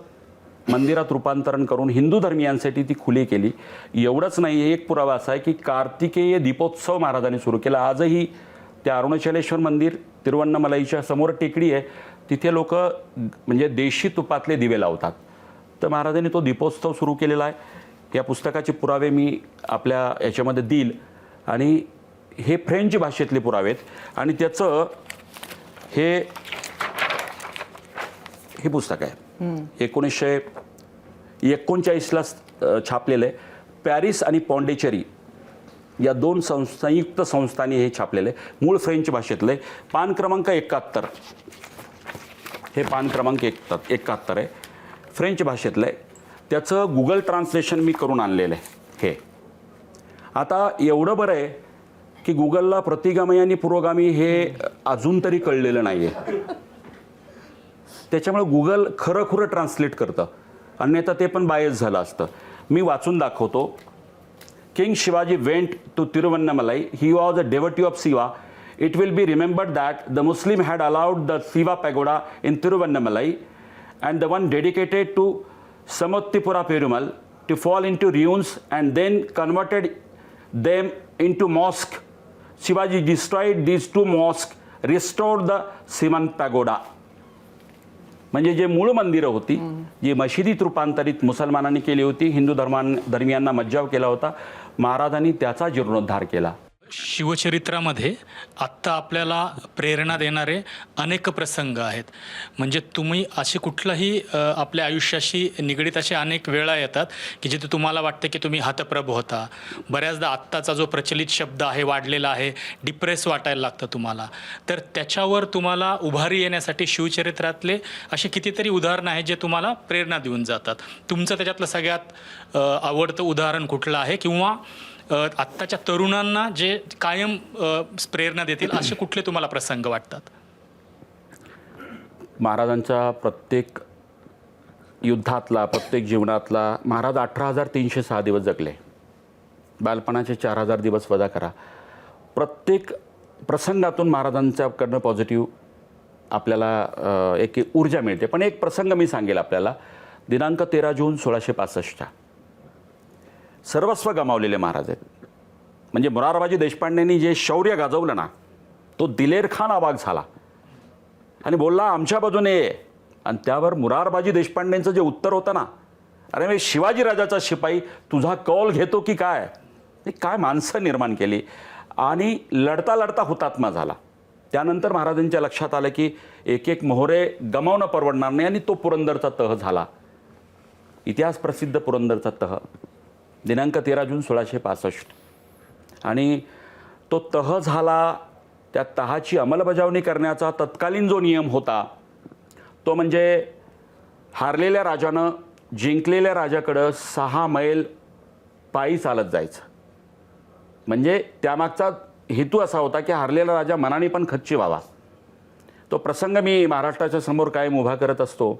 मंदिरात रूपांतरण करून हिंदू धर्मियांसाठी ती खुली केली. एवढंच नाही, एक पुरावा असा आहे की कार्तिकेय दीपोत्सव महाराजांनी सुरू केला. आजही त्या अरुणाचलेश्वर मंदिर तिरुवण्णमलाईच्या समोर टेकडी आहे, तिथे लोक म्हणजे देशी तुपातले दिवे लावतात. तर महाराजांनी तो दीपोत्सव सुरू केलेला आहे. या पुस्तकाचे पुरावे मी आपल्या याच्यामध्ये देईल आणि हे फ्रेंच भाषेतले पुरावे आहेत आणि त्याचं हे पुस्तक आहे 1939ला छापलेलं आहे. पॅरिस आणि पॉंडेचेरी या 2 संयुक्त संस्थांनी हे छापलेलं आहे. मूळ फ्रेंच भाषेतलं आहे. पान क्रमांक 71, हे पान क्रमांक 71 आहे, फ्रेंच भाषेतलं आहे. त्याचं गुगल ट्रान्सलेशन मी करून आणलेलं आहे. हे आता एवढं बरं आहे की गुगलला प्रतिगामी आणि पुरोगामी हे अजून तरी कळलेलं नाही आहे. त्याच्यामुळे गुगल खरं ट्रान्सलेट करतं, अन्यथा ते पण बायस झालं असतं. मी वाचून दाखवतो. King Shivaji went to Tiruvannamalai. He was a devotee of Shiva. It will be remembered that the Muslim had allowed the Shiva pagoda in Tiruvannamalai and the one dedicated to Samottipura Perumal to fall into ruins and then converted them into mosque. Shivaji destroyed these 2 mosques, restored the Sivan pagoda. म्हणजे जे मूळ मंदिरं होती जी मशिदीत रूपांतरित मुसलमानांनी केली होती, हिंदू धर्मियांना मज्जाव केला होता, महाराजांनी त्याचा जीर्णोद्धार केला. शिवचरित्रामध्ये आत्ता आपल्याला प्रेरणा देणारे अनेक प्रसंग आहेत. म्हणजे तुम्ही असे कुठलाही आपल्या आयुष्याशी निगडीत असे अनेक वेळा येतात की जिथे तुम्हाला वाटतं की तुम्ही हतप्रभ होता. बऱ्याचदा आत्ताचा जो प्रचलित शब्द आहे वाढलेला आहे, डिप्रेस वाटायला लागतं तुम्हाला. तर त्याच्यावर तुम्हाला उभारी येण्यासाठी शिवचरित्रातले असे कितीतरी उदाहरणं आहेत जे तुम्हाला प्रेरणा देऊन जातात. तुमचं त्याच्यातलं सगळ्यात आवडतं उदाहरण कुठलं आहे किंवा आत्ताच्या तरुणांना जे कायम प्रेरणा देतील असे कुठले तुम्हाला प्रसंग वाटतात? महाराजांच्या प्रत्येक युद्धातला, प्रत्येक जीवनातला महाराज 18,306 दिवस जगले. बालपणाचे 4,000 दिवस वजा करा. प्रत्येक प्रसंगातून महाराजांच्याकडनं पॉझिटिव्ह आपल्याला एक ऊर्जा मिळते. पण एक प्रसंग मी सांगेल आपल्याला. दिनांक 13 जून 1665 सर्वस्व गमावलेले महाराज आहेत. म्हणजे मोरारबाजी देशपांडेंनी जे शौर्य गाजवलं ना, तो दिलेर खान अवाक झाला आणि बोलला आमच्या बाजूने ये. आणि त्यावर मोरारबाजी देशपांडेंचं जे उत्तर होतं ना, अरे मी शिवाजीराजाचा शिपाई तुझा कौल घेतो की काय. काय माणसं निर्माण केली आणि लढता लढता हुतात्मा झाला. त्यानंतर महाराजांच्या लक्षात आलं की एक एक मोहरे गमावणं परवडणार नाही आणि तो पुरंदरचा तह झाला. इतिहास प्रसिद्ध पुरंदरचा तह दिनांक 13 जून 1665 आणि तो तह झाला. त्या तहाची अंमलबजावणी करण्याचा तत्कालीन जो नियम होता तो म्हणजे हारलेल्या राजानं जिंकलेल्या राजाकडं 6 मैल पायी चालत जायचं. म्हणजे त्यामागचा हेतू असा होता की हारलेला राजा मनाने पण खच्ची व्हावा. तो प्रसंग मी महाराष्ट्राच्या समोर कायम उभा करत असतो.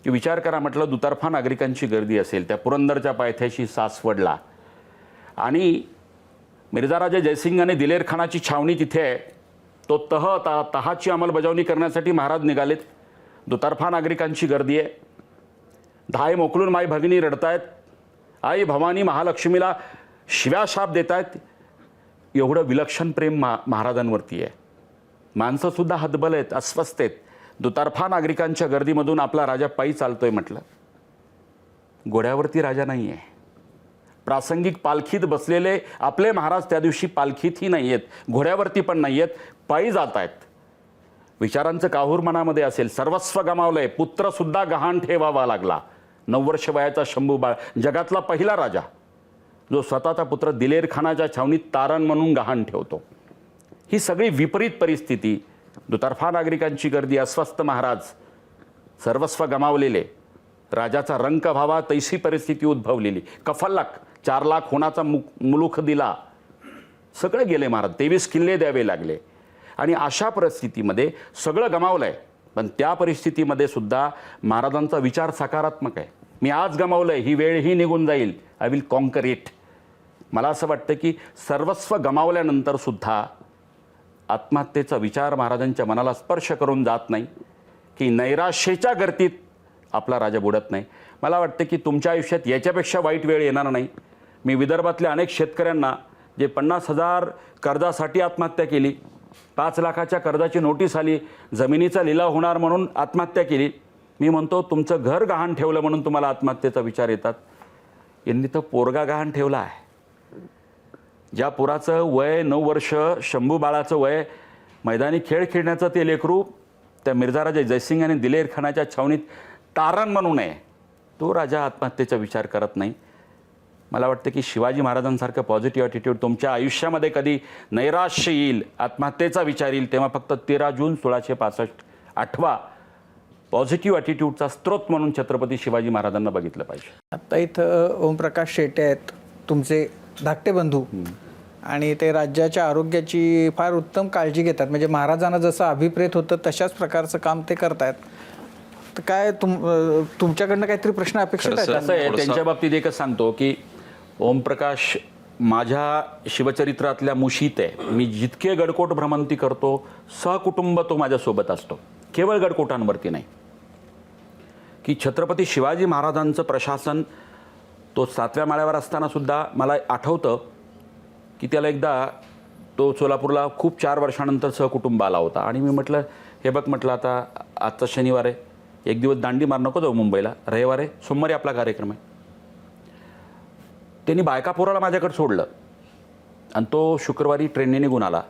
की विचार करा, म्हटलं दुतर्फा नागरिकांची गर्दी असेल, त्या पुरंदरच्या पायथ्याशी सासवडला, आणि मिर्झाराजे जयसिंग आणि दिलेर खानाची छावणी तिथे आहे, तो तहाची अंमलबजावणी करण्यासाठी महाराज निघालेत. दुतर्फा नागरिकांची गर्दी आहे, धाय मोकलून माई भगिनी रडतायत, आई भवानी महालक्ष्मीला शिव्या शाप देत आहेत. एवढं विलक्षण प्रेम महाराजांवरती आहे. माणसंसुद्धा हतबल आहेत, अस्वस्थ आहेत. दुतर्फा नागरिकांच्या गर्दीमधून आपला राजा पायी चालतोय. म्हटलं घोड्यावरती राजा नाही आहे. प्रासंगिक पालखीत बसलेले आपले महाराज त्या दिवशी पालखीतही नाही आहेत, घोड्यावरती पण नाही आहेत, पायी जात आहेत. विचारांचं काहूर मनामध्ये असेल. सर्वस्व गमावलंय, पुत्रसुद्धा गहाण ठेवावा लागला. 9 वर्ष वयाचा शंभूबाळ, जगातला पहिला राजा जो स्वतःचा पुत्र दिलेर खानाच्या छावणीत तारण म्हणून गहाण ठेवतो. ही सगळी विपरीत परिस्थिती, दुतर्फा नागरिकांची गर्दी, अस्वस्थ महाराज, सर्वस्व गमावलेले, राजाचा रंक व्हावा तैसी परिस्थिती उद्भवलेली. कफल्लाक 4 लाख होण्याचा मुलूख दिला, सगळे गेले महाराज. 23 किल्ले द्यावे लागले. आणि अशा परिस्थितीमध्ये सगळं गमावलंय, पण त्या परिस्थितीमध्ये सुद्धा महाराजांचा विचार सकारात्मक आहे. मी आज गमावलंय, ही वेळही निघून जाईल, आय विल कॉन्कर इट. मला असं वाटतं की सर्वस्व गमावल्यानंतर सुद्धा आत्महत्येचा विचार महाराजांच्या मनाला स्पर्श करून जात नाही, की नैराश्याच्या गर्दीत आपला राजा बुडत नाही. मला वाटतं की तुमच्या आयुष्यात याच्यापेक्षा वाईट वेळ येणार नाही. मी विदर्भातल्या अनेक शेतकऱ्यांना जे 50,000 कर्जासाठी आत्महत्या केली, 5 लाखाच्या कर्जाची नोटीस आली, जमिनीचा लिलाव होणार म्हणून आत्महत्या केली, मी म्हणतो तुमचं घर गहाण ठेवलं म्हणून तुम्हाला आत्महत्येचा विचार येतात. यांनी तर पोरगा गहाण ठेवला आहे. ज्या पोराचं वय 9 वर्ष, शंभू बाळाचं वय, मैदानी खेळ खेळण्याचं ते लेकरू त्या मिर्झाराजे जयसिंग आणि दिलेर खानाच्या छावणीत तारण म्हणून आहे, तो राजा आत्महत्येचा विचार करत नाही. मला वाटतं की शिवाजी महाराजांसारखं पॉझिटिव्ह ॲटिट्यूड तुमच्या आयुष्यामध्ये कधी नैराश्य येईल, आत्महत्येचा विचार येईल, तेव्हा फक्त 13 जून 1665 आठवा पॉझिटिव्ह ॲटिट्यूडचा स्रोत म्हणून छत्रपती शिवाजी महाराजांना बघितलं पाहिजे. आत्ता इथं ओमप्रकाश शेटे आहेत, तुमचे धाकटे बंधू, आणि ते राज्याच्या आरोग्याची फार उत्तम काळजी घेतात. म्हणजे महाराजांना जसं अभिप्रेत होतं तशाच प्रकारचं काम ते करतायत. तर काय तुमच्याकडनं काहीतरी प्रश्न अपेक्षित आहेत? असं आहे, त्यांच्या बाबतीत एकच सांगतो की ओमप्रकाश माझ्या शिवचरित्रातल्या मुशीत आहे. मी जितके गडकोट भ्रमंती करतो, सहकुटुंब तो माझ्यासोबत असतो, केवळ गडकोटांवरती नाही. की छत्रपती शिवाजी महाराजांचं प्रशासन, तो 7व्या माळ्यावर असताना सुद्धा मला आठवतं की त्याला एकदा तो सोलापूरला खूप 4 वर्षानंतर सहकुटुंब आला होता. आणि मी म्हटलं, हे बघ म्हटलं, आता आजचा शनिवार आहे, एक दिवस दांडी मार, नको जाऊ मुंबईला, रविवार आहे, सोमवारी आपला कार्यक्रम आहे. त्यांनी बायका पोराला माझ्याकडे सोडलं आणि तो शुक्रवारी ट्रेनने निघून आला.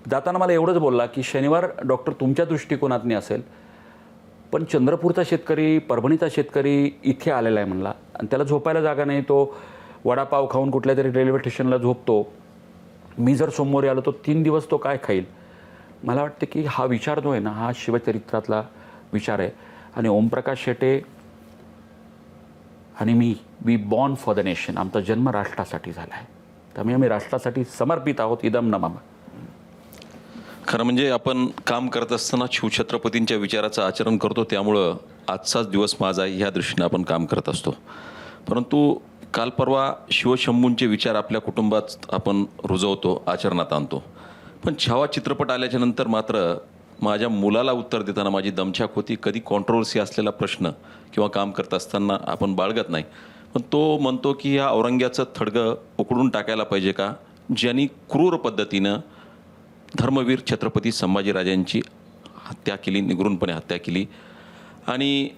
जाताना मला एवढंच बोलला की शनिवार डॉक्टर तुमच्या दृष्टिकोनातनी असेल, पण चंद्रपूरचा शेतकरी, परभणीचा शेतकरी इथे आलेला आहे म्हणला, आणि त्याला झोपायला जागा नाही, तो वडापाव खाऊन कुठल्या तरी रेल्वे स्टेशनला झोपतो. मी जर सोमवारी आलो तो 3 दिवस तो काय खाईल? मला वाटतं की हा विचार जो आहे ना, हा शिवचरित्रातला विचार आहे. आणि ओमप्रकाश शेटे आणि we born for the nation, आमचा जन्म राष्ट्रासाठी झाला आहे, त्यामुळे आम्ही राष्ट्रासाठी समर्पित आहोत. इदम नमः. खरं म्हणजे आपण काम करत असताना शिवछत्रपतींच्या विचाराचं आचरण करतो, त्यामुळं आजचाच दिवस माझा ह्या दृष्टीने आपण काम करत असतो. परंतु काल परवा शिवशंभूंचे विचार आपल्या कुटुंबात आपण रुजवतो, आचरणात आणतो. पण छावा चित्रपट आल्याच्या नंतर मात्र माझ्या मुलाला उत्तर देताना माझी दमछाक होती. कधी कॉन्ट्रोवर्सी असलेला प्रश्न किंवा काम करत असताना आपण बाळगत नाही, पण तो म्हणतो की ह्या औरंग्याचं थडगं उकडून टाकायला पाहिजे का, ज्यांनी क्रूर पद्धतीनं धर्मवीर छत्रपती संभाजीराजांची हत्या केली, निगरूनपणे हत्या केली. आणि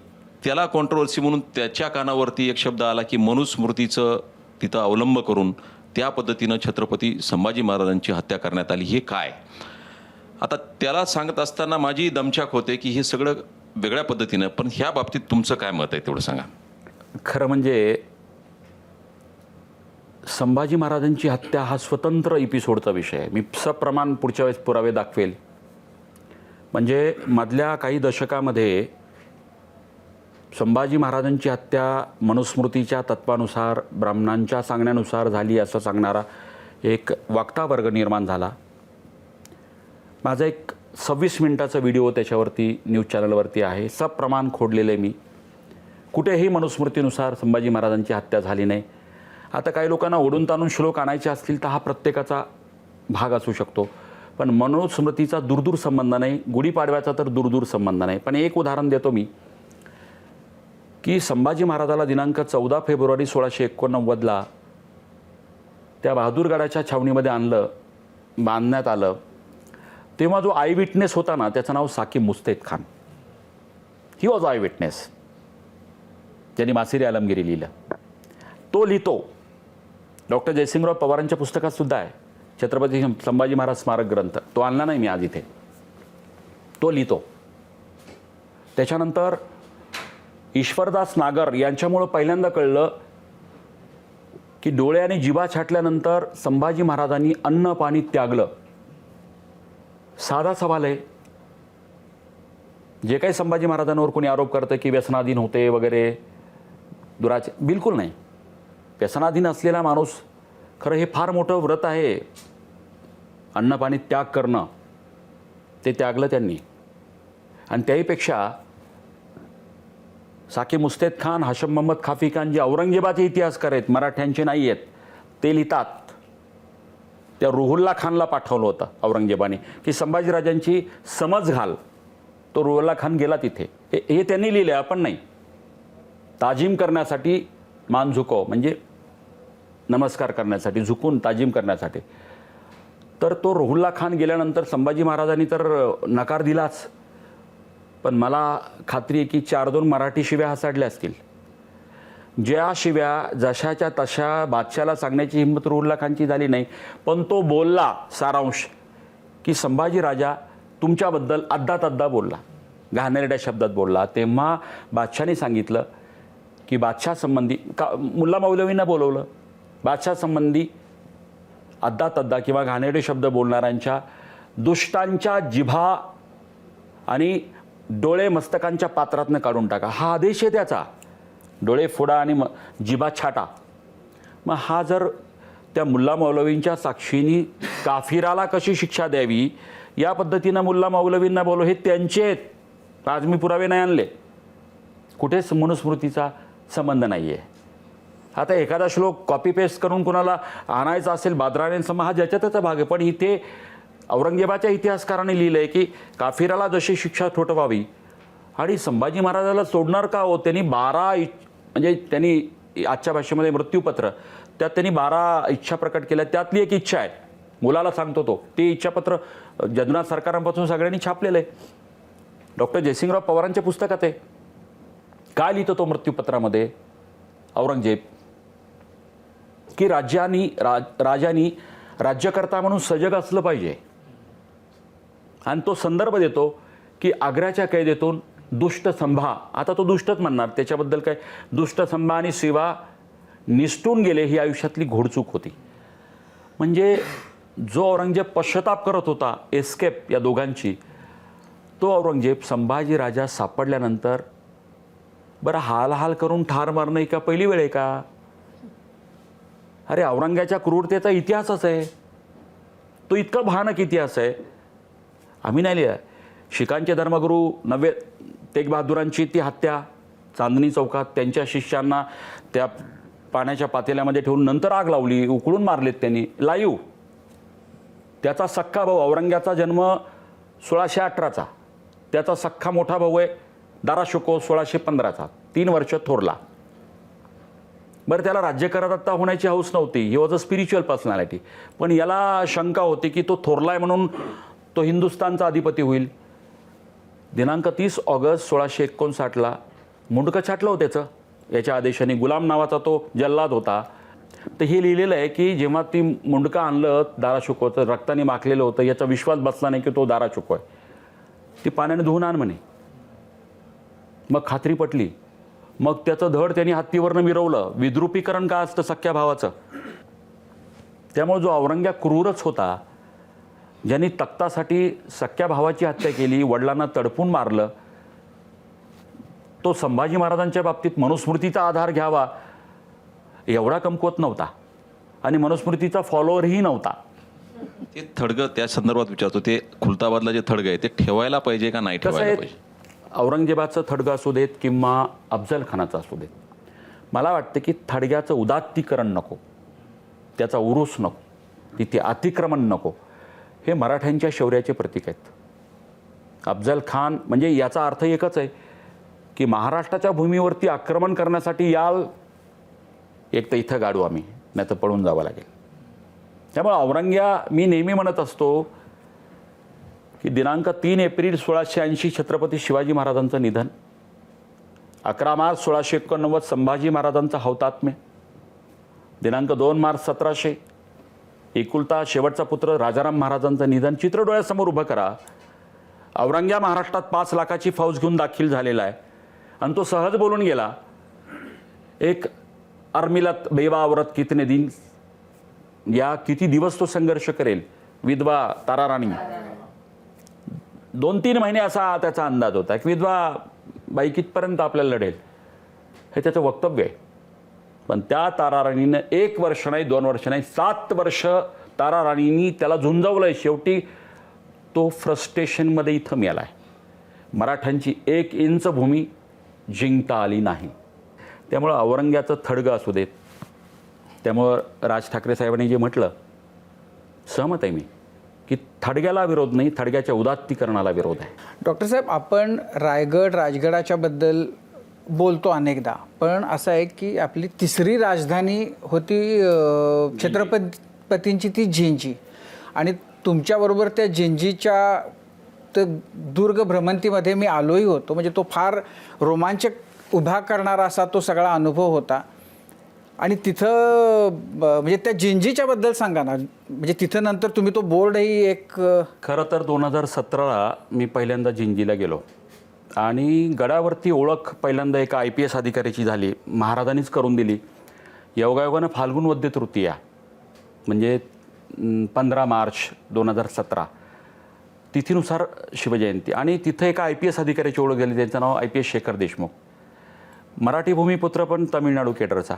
त्याला कॉन्ट्रोवर्सी म्हणून त्याच्या कानावरती एक शब्द आला की मनुस्मृतीचं तिथं अवलंब करून त्या पद्धतीनं छत्रपती संभाजी महाराजांची हत्या करण्यात आली. हे काय? आता त्याला सांगत असताना माझी दमछाक होते की हे सगळं वेगळ्या पद्धतीनं, पण ह्या बाबतीत तुमचं काय मत आहे तेवढं सांगा. खरं म्हणजे संभाजी महाराजांची हत्या हा स्वतंत्र एपिसोडचा विषय आहे. मी सप्रमाण पुढच्या वेळेस पुरावे दाखवेल. म्हणजे मधल्या काही दशकामध्ये संभाजी महाराजांची हत्या मनुस्मृतीच्या तत्वानुसार, ब्राह्मणांच्या सांगण्यानुसार झाली असं सांगणारा एक वक्ता वर्ग निर्माण झाला. माझा एक 26 मिनिटाचा व्हिडिओ त्याच्यावरती न्यूज चॅनलवरती आहे, सप्रमाण खोडलेलं आहे मी. कुठेही मनुस्मृतीनुसार संभाजी महाराजांची हत्या झाली नाही. आता काही लोकांना ओढून ताणून श्लोक आणायचे असतील तर हा प्रत्येकाचा भाग असू शकतो, पण मनुस्मृतीचा दूरदूर संबंध नाही, गुढीपाडव्याचा तर दूरदूर संबंध नाही. पण एक उदाहरण देतो मी की संभाजी महाराजाला दिनांक 14 फेब्रुवारी 1689ला त्या बहादूरगडाच्या छावणीमध्ये बांधण्यात आलं. तेव्हा जो आय विटनेस होता ना, त्याचं नाव साकीब मुस्तैद Khan. He was I witness. ज्यांनी मासिरी आलमगिरी लिहिलं. तो लिहितो. डॉक्टर जयसिंगराव पवारांच्या पुस्तकात सुद्धा आहे, छत्रपती संभाजी महाराज स्मारक ग्रंथ. तो आणला नाही मी आज इथे. तो लिहितो. त्याच्यानंतर ईश्वरदास नागर यांच्यामुळं पहिल्यांदा कळलं की डोळे आणि जिभा छाटल्यानंतर संभाजी महाराजांनी अन्न पाणी त्यागलं. साधा सवाल आहे. जे काही संभाजी महाराजांवर कोणी आरोप करतं की व्यसनाधीन होते वगैरे, बिलकुल नाही. व्यसनाधीन असलेला माणूस, खरं हे फार मोठं व्रत आहे, अन्न पाणी त्याग करणं. ते त्यागलं त्यांनी. आणि त्याहीपेक्षा साकीब मुस्तैद खान, हाशम मोहम्मद खाफी खान, जे औरंगजेबाचे इतिहासकार आहेत, मराठ्यांचे नाही आहेत, ते लिहितात. त्या रुहुल्ला खानला पाठवलं होतं औरंगजेबाने की संभाजीराजांची समज घाल. तो रुहुल्ला खान गेला तिथे. हे त्यांनी लिहिले, आपण नाही. ताजीम करण्यासाठी मान झुकव, म्हणजे नमस्कार करण्यासाठी, झुकून ताजीम करण्यासाठी. तर तो रुहुल्ला खान गेल्यानंतर संभाजी महाराजांनी तर नकार दिलाच, पण मला खात्री आहे की 4-2 मराठी शिव्या हसाडल्या असतील. ज्या शिव्या जशाच्या तशा बादशाला सांगण्याची हिंमत रुहुल्ला खानची झाली नाही. पण तो बोलला सारांश की संभाजी राजा तुमच्याबद्दल अद्दा बोलला, घाणेरड्या शब्दात बोलला. तेव्हा बादशाने सांगितलं की बादशाह मुल्ला मौलवींना बोलवलं. बादशाह अद्दा किंवा घाणेरडे शब्द बोलणाऱ्यांच्या दुष्टांच्या जिभा आणि डोळे मस्तकांच्या पात्रातनं काढून टाका. हा आदेश आहे त्याचा. डोळे फोडा आणि जिभा छाटा. मग हा जर त्या मुल्ला मौलवींच्या साक्षीनी काफिराला कशी शिक्षा द्यावी या पद्धतीनं मुल्ला मौलवींना बोलव, हे त्यांचे आहेत. आज मी पुरावे नाही आणले. कुठेच मनुस्मृतीचा संबंध नाही आहे. आता एखादा श्लोक कॉपी पेस्ट करून कुणाला आणायचा असेल बादरायण सम, हा ज्याच्या त्याचा भाग आहे. पण इथे औरंगजेबाच्या इतिहासकाराने लिहिलं आहे की काफिराला जशी शिक्षा ठोठवावी. आणि संभाजी महाराजाला सोडणार का हो? त्यांनी 12 म्हणजे त्यांनी आजच्या भाषेमध्ये मृत्यूपत्र, त्यात त्यांनी 12 इच्छा प्रकट केल्या. त्यातली एक इच्छा आहे, मुलाला सांगतो तो, ते इच्छापत्र जगन्नाथ सरकारांपासून सगळ्यांनी छापलेलं आहे. डॉक्टर जयसिंगराव पवारांच्या पुस्तकात आहे. काय लिहितो तो मृत्यूपत्रामध्ये औरंगजेब की राजांनी राज्यकर्ता म्हणून सजग असलं पाहिजे. आणि तो संदर्भ देतो की आग्र्याच्या कैदेतून दुष्ट संभा, आता तो दुष्टच म्हणणार, त्याच्याबद्दल काय, दुष्ट संभा आणि शिवा निसटून गेले. ही आयुष्यातली घोडचूक होती. म्हणजे जो औरंगजेब पश्चाताप करत होता, एस्केप या दोघांची, तो औरंगजेब संभाजी राजा सापडल्यानंतर बरं हाल करून ठार मारणं का पहिली वेळ आहे का? अरे औरंगाच्या क्रूरतेचा इतिहासच आहे तो. इतका भयानक इतिहास आहे. आम्ही नाही लिहिला. शिखांचे धर्मगुरू तेग बहादुरांची ती हत्या चांदणी चौकात, त्यांच्या शिष्यांना त्या पाण्याच्या पातेल्यामध्ये ठेवून नंतर आग लावली, उकळून मारलेत त्यांनी लाईव्ह. त्याचा सख्खा भाऊ, औरंग्याचा जन्म 1618चा, त्याचा सख्खा मोठा भाऊ आहे दाराशुको 1615चा, 3 वर्ष थोरला. बरं, त्याला राज्यकर्ता होण्याची हौस नव्हती. ही वॉज अ स्पिरिच्युअल पर्सनॅलिटी. पण याला शंका होती की तो थोरला आहे म्हणून तो हिंदुस्थानचा अधिपती होईल. दिनांक 30 ऑगस्ट 1659ला मुंडकं छाटलं होतं त्याचं, याच्या आदेशाने. गुलाम नावाचा तो जल्लाद होता. तर हे लिहिलेलं आहे की जेव्हा ती मुंडकं आणलं दाराशुकोचं, रक्ताने माखलेलं होतं, याचा विश्वास बसला नाही की तो दाराशुको आहे. ती पाण्याने धुवून आण म्हणे. मग खात्री पटली. मग त्याचं धड त्यांनी हत्तीवरनं मिरवलं. विद्रुपीकरण का असतं सख्या भावाचं? त्यामुळे जो औरंग्या क्रूरच होता, ज्यांनी तख्तासाठी सख्या भावाची हत्या केली, वडिलांना तडपून मारलं, तो संभाजी महाराजांच्या बाबतीत मनुस्मृतीचा आधार घ्यावा एवढा कमकुवत नव्हता आणि मनुस्मृतीचा फॉलोअरही नव्हता. ते थडगं त्या संदर्भात विचारतो, ते खुलताबादला जे थडगं आहे ते ठेवायला पाहिजे का नाही ठेवायला पाहिजे? औरंगजेबाचं थडगं असू देत किंवा अफजल खानाचं असू देत, मला वाटतं की थडग्याचं उदात्तीकरण नको, त्याचा उरूस नको, तिथे अतिक्रमण नको. हे मराठ्यांच्या शौर्याचे प्रतीक आहेत. अफजल खान म्हणजे याचा अर्थ एकच आहे की महाराष्ट्राच्या भूमीवरती आक्रमण करण्यासाठी याल, एक तर इथं गाडू आम्ही, नाही तर पळून जावं लागेल. त्यामुळे औरंग्या मी नेहमी म्हणत असतो की दिनांक 3 एप्रिल 1680 छत्रपती शिवाजी महाराजांचं निधन, 11 मार्च 1689 संभाजी महाराजांचा हौतात्म्य, दिनांक 2 मार्च 1700 एकुलता शेवटचा पुत्र राजाराम महाराजांचं निधन. चित्र डोळ्यासमोर उभं करा. औरंग्या महाराष्ट्रात 5 लाखाची फौज घेऊन दाखल झालेला आहे आणि तो सहज बोलून गेला, एक अर्मिलत बेवा औरत कितने दिन, या किती दिवस तो संघर्ष करेल. विधवा ताराराणी 2-3 महिने असा त्याचा अंदाज होता की विधवा बाई कितपर्यंत आपल्याला लढेल, हे त्याचं वक्तव्य आहे. पण त्या ताराराणीनं 1 वर्ष नाही, 2 वर्ष नाही, 7 वर्ष ताराराणींनी त्याला झुंजवलं आहे. शेवटी तो फ्रस्ट्रेशनमध्ये इथं मिळाला आहे. मराठ्यांची 1 इंच भूमी जिंकता आली नाही. त्यामुळं औरंग्याचं थडगं असू देत, त्यामुळं राज ठाकरे साहेबांनी जे म्हटलं, सहमत आहे मी की थडग्याला विरोध नाही, थडग्याच्या उदात्तीकरणाला विरोध आहे. डॉक्टर साहेब, आपण रायगड राजगडाच्या बद्दल बोलतो अनेकदा, पण असं आहे की आपली 3री राजधानी होती छत्रपतींची, ती जिंजी. आणि तुमच्याबरोबर त्या जिंजीच्या दुर्ग भ्रमंतीमध्ये मी आलोही होतो. म्हणजे तो फार रोमांचक उभा करणारा असा तो सगळा अनुभव होता. आणि तिथं म्हणजे त्या जिंजीच्या बद्दल सांगा ना. म्हणजे तिथं नंतर तुम्ही तो बोर्डही एक, खरं तर 2017ला मी पहिल्यांदा जिंजीला गेलो आणि गडावरती ओळख पहिल्यांदा एका IPS अधिकाऱ्याची झाली, महाराजांनीच करून दिली. योगायोगानं फाल्गुन वद्य तृतीया म्हणजे 15 मार्च 2017 तिथीनुसार शिवजयंती, आणि तिथं एका IPS अधिकाऱ्याची ओळख झाली, त्यांचं नाव IPS शेखर देशमुख, मराठी भूमिपुत्र पण तमिळनाडू केडरचा.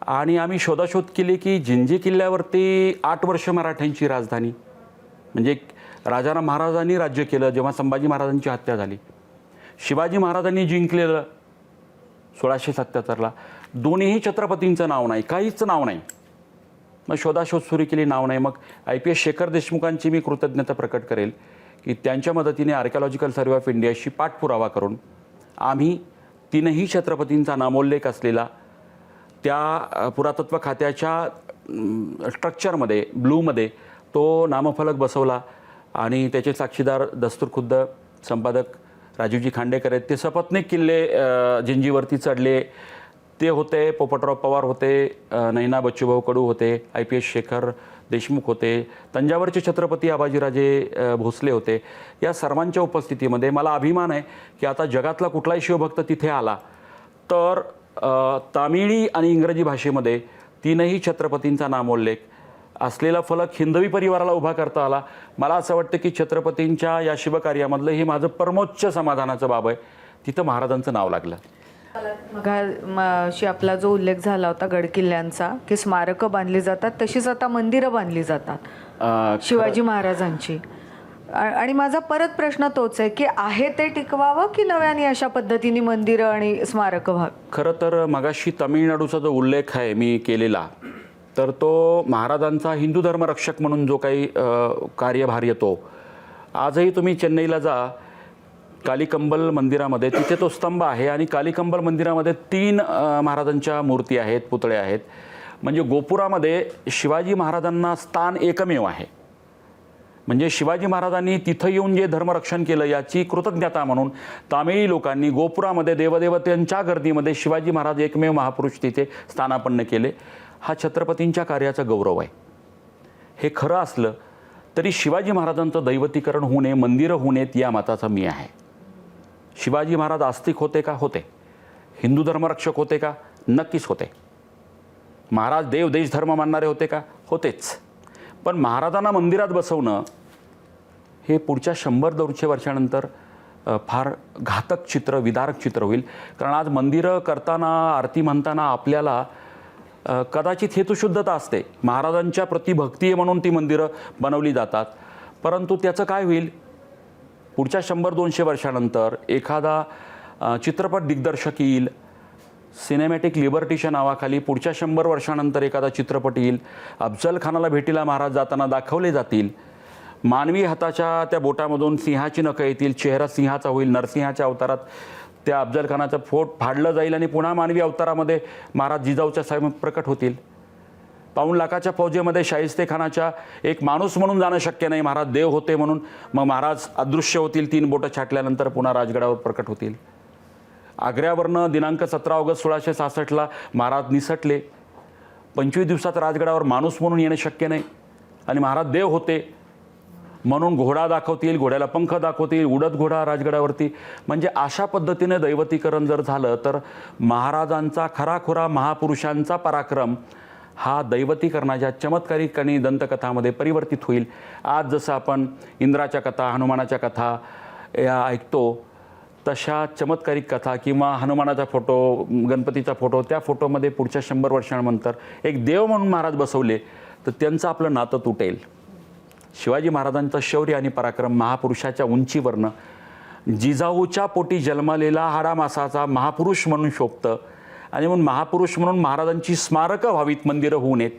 आणि आम्ही शोधाशोध केली की जिंजी किल्ल्यावरती 8 वर्ष मराठ्यांची राजधानी, म्हणजे राजाराम महाराजांनी राज्य केलं जेव्हा संभाजी महाराजांची हत्या झाली. शिवाजी महाराजांनी जिंकलेलं 1677ला. दोन्हीही छत्रपतींचं नाव नाही, काहीच नाव नाही. मग शोधाशोध सुरू केली, नाव नाही. मग IPS शेखर देशमुखांची मी कृतज्ञता प्रकट करेल की त्यांच्या मदतीने आर्किओलॉजिकल सर्व्हे ऑफ इंडियाशी पाठपुरावा करून आम्ही 3ही छत्रपतींचा नामोल्लेख असलेला त्या पुरातत्व खात्याच्या स्ट्रक्चरमध्ये, ब्लूमध्ये तो नामफलक बसवला. आणि त्याचे साक्षीदार दस्तूरखुद्द संपादक राजीवजी खांडेकर आहेत. ते सपत्नीक किल्ले जिंजीवरती चढले ते होते. पोपटराव पवार होते, नैना बच्चूभाऊ कडू होते, IPS शेखर देशमुख होते, तंजावरचे छत्रपती आबाजीराजे भोसले होते. या सर्वांच्या उपस्थितीमध्ये मला अभिमान आहे की आता जगातला कुठलाही शिवभक्त तिथे आला तर तामिळी आणि इंग्रजी भाषेमध्ये 3ही छत्रपतींचा नामोल्लेख असलेला फलक हिंदवी परिवाराला उभा करता आला. मला असं वाटतं की छत्रपतींच्या या शिवकार्यामधलं हे माझं परमोच्च समाधानाचं बाब आहे. तिथं महाराजांचं नाव लागलं. मगाशी आपला जो उल्लेख झाला होता गडकिल्ल्यांचा, की स्मारकं बांधली जातात, तशीच आता मंदिरं बांधली जातात शिवाजी महाराजांची. आणि माझा परत प्रश्न तोच आहे की आहे ते टिकवावं की नव्याने अशा पद्धतीने मंदिरं आणि स्मारकं व्हावी. खरं तर मगाशी तामिळनाडूचा जो उल्लेख आहे मी केलेला, तर तो महाराजांचा हिंदू धर्मरक्षक म्हणून जो काही कार्यभार येतो. आजही तुम्ही चेन्नईला जा, कालीकंबल मंदिरामध्ये तिथे तो स्तंभ आहे आणि कालीकंबल मंदिरामध्ये 3 महाराजांच्या मूर्ती आहेत, पुतळे आहेत. म्हणजे गोपुरामध्ये शिवाजी महाराजांना स्थान एकमेव आहे. म्हणजे शिवाजी महाराजांनी तिथं येऊन जे धर्मरक्षण केलं याची कृतज्ञता म्हणून तामिळी लोकांनी गोपुरामध्ये देवदेवतांच्या गर्दीमध्ये शिवाजी महाराज एकमेव महापुरुष तिथे स्थानापन्न केले. हा छत्रपतींच्या कार्याचा गौरव आहे. हे खरं असलं तरी शिवाजी महाराजांचं दैवतीकरण होऊ नये, मंदिरं होऊ नयेत या मताचा मी आहे. शिवाजी महाराज आस्तिक होते का? होते. हिंदू धर्मरक्षक होते का? नक्कीच होते. महाराज देव देश धर्म मानणारे होते का? होतेच. पण महाराजांना मंदिरात बसवणं हे पुढच्या 100-200 वर्षानंतर फार घातक चित्र, विदारक चित्र होईल. कारण आज मंदिरं करताना, आरती म्हणताना आपल्याला कदाचित हेतुशुद्धता असते. महाराजांच्या प्रति भक्ती म्हणून ती मंदिरं बनवली जातात. परंतु त्याचं काय होईल? पुढच्या 100-200 वर्षानंतर एखादा चित्रपट दिग्दर्शक येईल, सिनेमॅटिक लिबर्टीच्या नावाखाली पुढच्या 100 वर्षानंतर एखादा चित्रपट येईल, अफजल खानाला भेटीला महाराज जाताना दाखवले जातील, मानवी हाताच्या त्या बोटामधून सिंहाची नखं येतील, चेहरा सिंहाचा होईल, नरसिंहाच्या अवतारात त्या अफजल खानाचं पोट फाडलं जाईल आणि पुन्हा मानवी अवतारामध्ये महाराज जिजाऊच्या समोर प्रकट होतील. 5 लाखाच्या फौजेमध्ये शाहिस्ते खानाच्या एक माणूस म्हणून जाणं शक्य नाही, महाराज देव होते म्हणून मग महाराज अदृश्य होतील, 3 बोटं छाटल्यानंतर पुन्हा राजगडावर प्रकट होतील. आग्र्यावरनं दिनांक 17 ऑगस्ट 1666 महाराज निसटले. 25 दिवसात राजगडावर माणूस म्हणून येणं शक्य नाही आणि महाराज देव होते म्हणून घोडा दाखवतील, घोड्याला पंख दाखवतील, उडत घोडा राजगडावरती. म्हणजे अशा पद्धतीने दैवतीकरण जर झालं तर महाराजांचा खराखुरा महापुरुषांचा पराक्रम हा दैवतीकरणाच्या चमत्कारिक आणि दंतकथामध्ये परिवर्तित होईल. आज जसं आपण इंद्राच्या कथा, हनुमानाच्या कथा या ऐकतो, तशा चमत्कारिक कथा किंवा हनुमानाचा फोटो, गणपतीचा फोटो, त्या फोटोमध्ये पुढच्या 100 वर्षांनंतर एक देव म्हणून महाराज बसवले तर त्यांचं आपलं नातं तुटेल. शिवाजी महाराजांचं शौर्य आणि पराक्रम महापुरुषाच्या उंचीवरनं जिजाऊच्या पोटी जन्मलेला हाडामासाचा महापुरुष म्हणून शोभतं आणि म्हणून महापुरुष म्हणून महाराजांची स्मारकं व्हावीत, मंदिरं होऊ नयेत,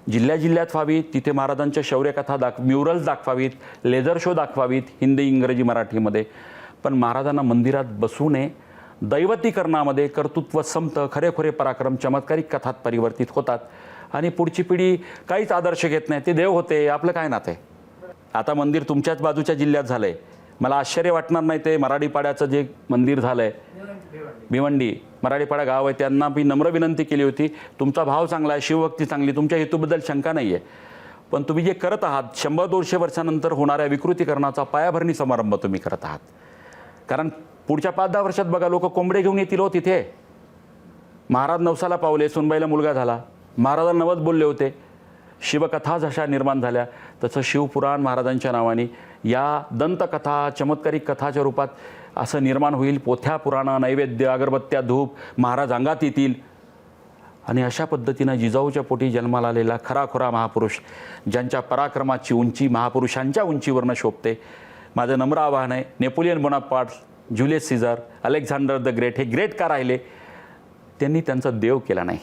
जिल्ह्यात व्हावीत. तिथे महाराजांच्या शौर्यकथा म्युरल्स दाखवावीत, लेझर शो दाखवावीत हिंदी, इंग्रजी, मराठीमध्ये. पण महाराजांना मंदिरात बसू नये. दैवतीकरणामध्ये कर्तृत्व संपतं, खरेखुरे पराक्रम चमत्कारिक कथात परिवर्तित होतात आणि पुढची पिढी काहीच आदर्श घेत नाही. ते देव होते, आपलं काय नातं आहे. आता मंदिर तुमच्याच बाजूच्या जिल्ह्यात झालं आहे. मला आश्चर्य वाटणार नाही ते मराठीपाड्याचं जे मंदिर झालं आहे, भिवंडी मराठीपाडा गाव आहे, त्यांना मी नम्र विनंती केली होती, तुमचा भाव चांगला आहे, शिवभक्ती चांगली, तुमच्या हेतूबद्दल शंका नाही आहे, पण तुम्ही जे करत आहात 100-200 वर्षानंतर होणाऱ्या विकृतीकरणाचा पायाभरणी समारंभ तुम्ही करत आहात. कारण पुढच्या 5-10 वर्षात बघा लोक कोंबडे घेऊन येतील हो तिथे. महाराज नवसाला पावले, सुनबाईला मुलगा झाला, महाराजांना नवस बोलले होते, शिवकथा जशा निर्माण झाल्या तसं शिवपुराण महाराजांच्या नावाने या दंतकथा चमत्कारिक कथाच्या रूपात असं निर्माण होईल. पोथ्या, पुराणं, नैवेद्य, अगरबत्त्या, धूप महाराज अंगात येतील आणि अशा पद्धतीनं जिजाऊच्या पोटी जन्माला आलेला खराखुरा महापुरुष ज्यांच्या पराक्रमाची उंची महापुरुषांच्या उंचीवरनं शोभते. माझं नम्र आवाहन आहे, Napoleon Bonaparte, Julius Caesar, Alexander the Great हे ग्रेट का राहिले? त्यांनी त्यांचा देव केला नाही.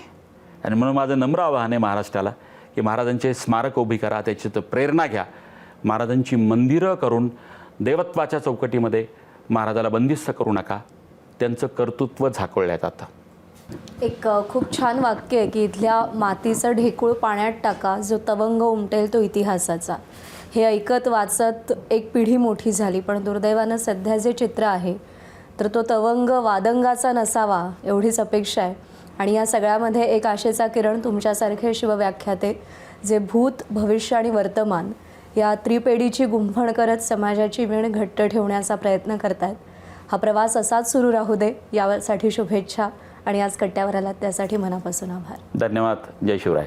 आणि म्हणून माझं नम्र आवाहन आहे महाराष्ट्राला की महाराजांचे स्मारक उभी करा, त्याची प्रेरणा घ्या. महाराजांची मंदिरं करून देवत्वाच्या चौकटीमध्ये महाराजाला बंदिस्त करू नका. त्यांचं कर्तृत्व झाकोळलं जातं. एक खूप छान वाक्य आहे की इथल्या मातीचं ढेकूळ पाण्यात टाका, जो तवंग उमटेल तो इतिहासाचा. हे ऐकत वाचत एक पिढी मोठी झाली, पण दुर्दैवानं सध्या जे चित्र आहे तर तो तवंग वादंगाचा नसावा एवढीच अपेक्षा आहे. आणि या सगळ्यामध्ये एक आशेचा किरण तुमच्यासारखे शिवव्याख्याते जे भूत, भविष्य आणि वर्तमान या त्रिपेढीची गुंफण करत समाजाची वीण घट्ट ठेवण्याचा प्रयत्न करतात. हा प्रवास असाच सुरू राहू दे यासाठी शुभेच्छा आणि आज कट्ट्यावर आलात त्यासाठी मनापासून आभार. धन्यवाद. जय शिवराय.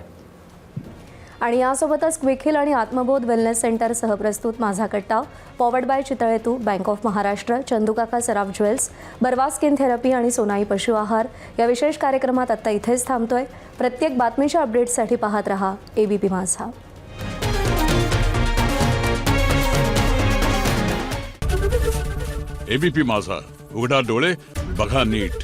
आणि यासोबतच क्विक आणि आत्मबोध वेलनेस सेंटर सहप्रस्तुत माझा कट्टा, पॉवर्ड बाय चितळेतू, Bank of Maharashtra, Chandukaka Saraf Jewels, Barwa Skin Therapy आणि सोनाई पशु आहार या विशेष कार्यक्रमात आत्ता इथेच थांबतोय. प्रत्येक बातमीच्या अपडेट्ससाठी पाहत रहा ABP माझा. ABP माझा, उघडा डोळे बघा नीट.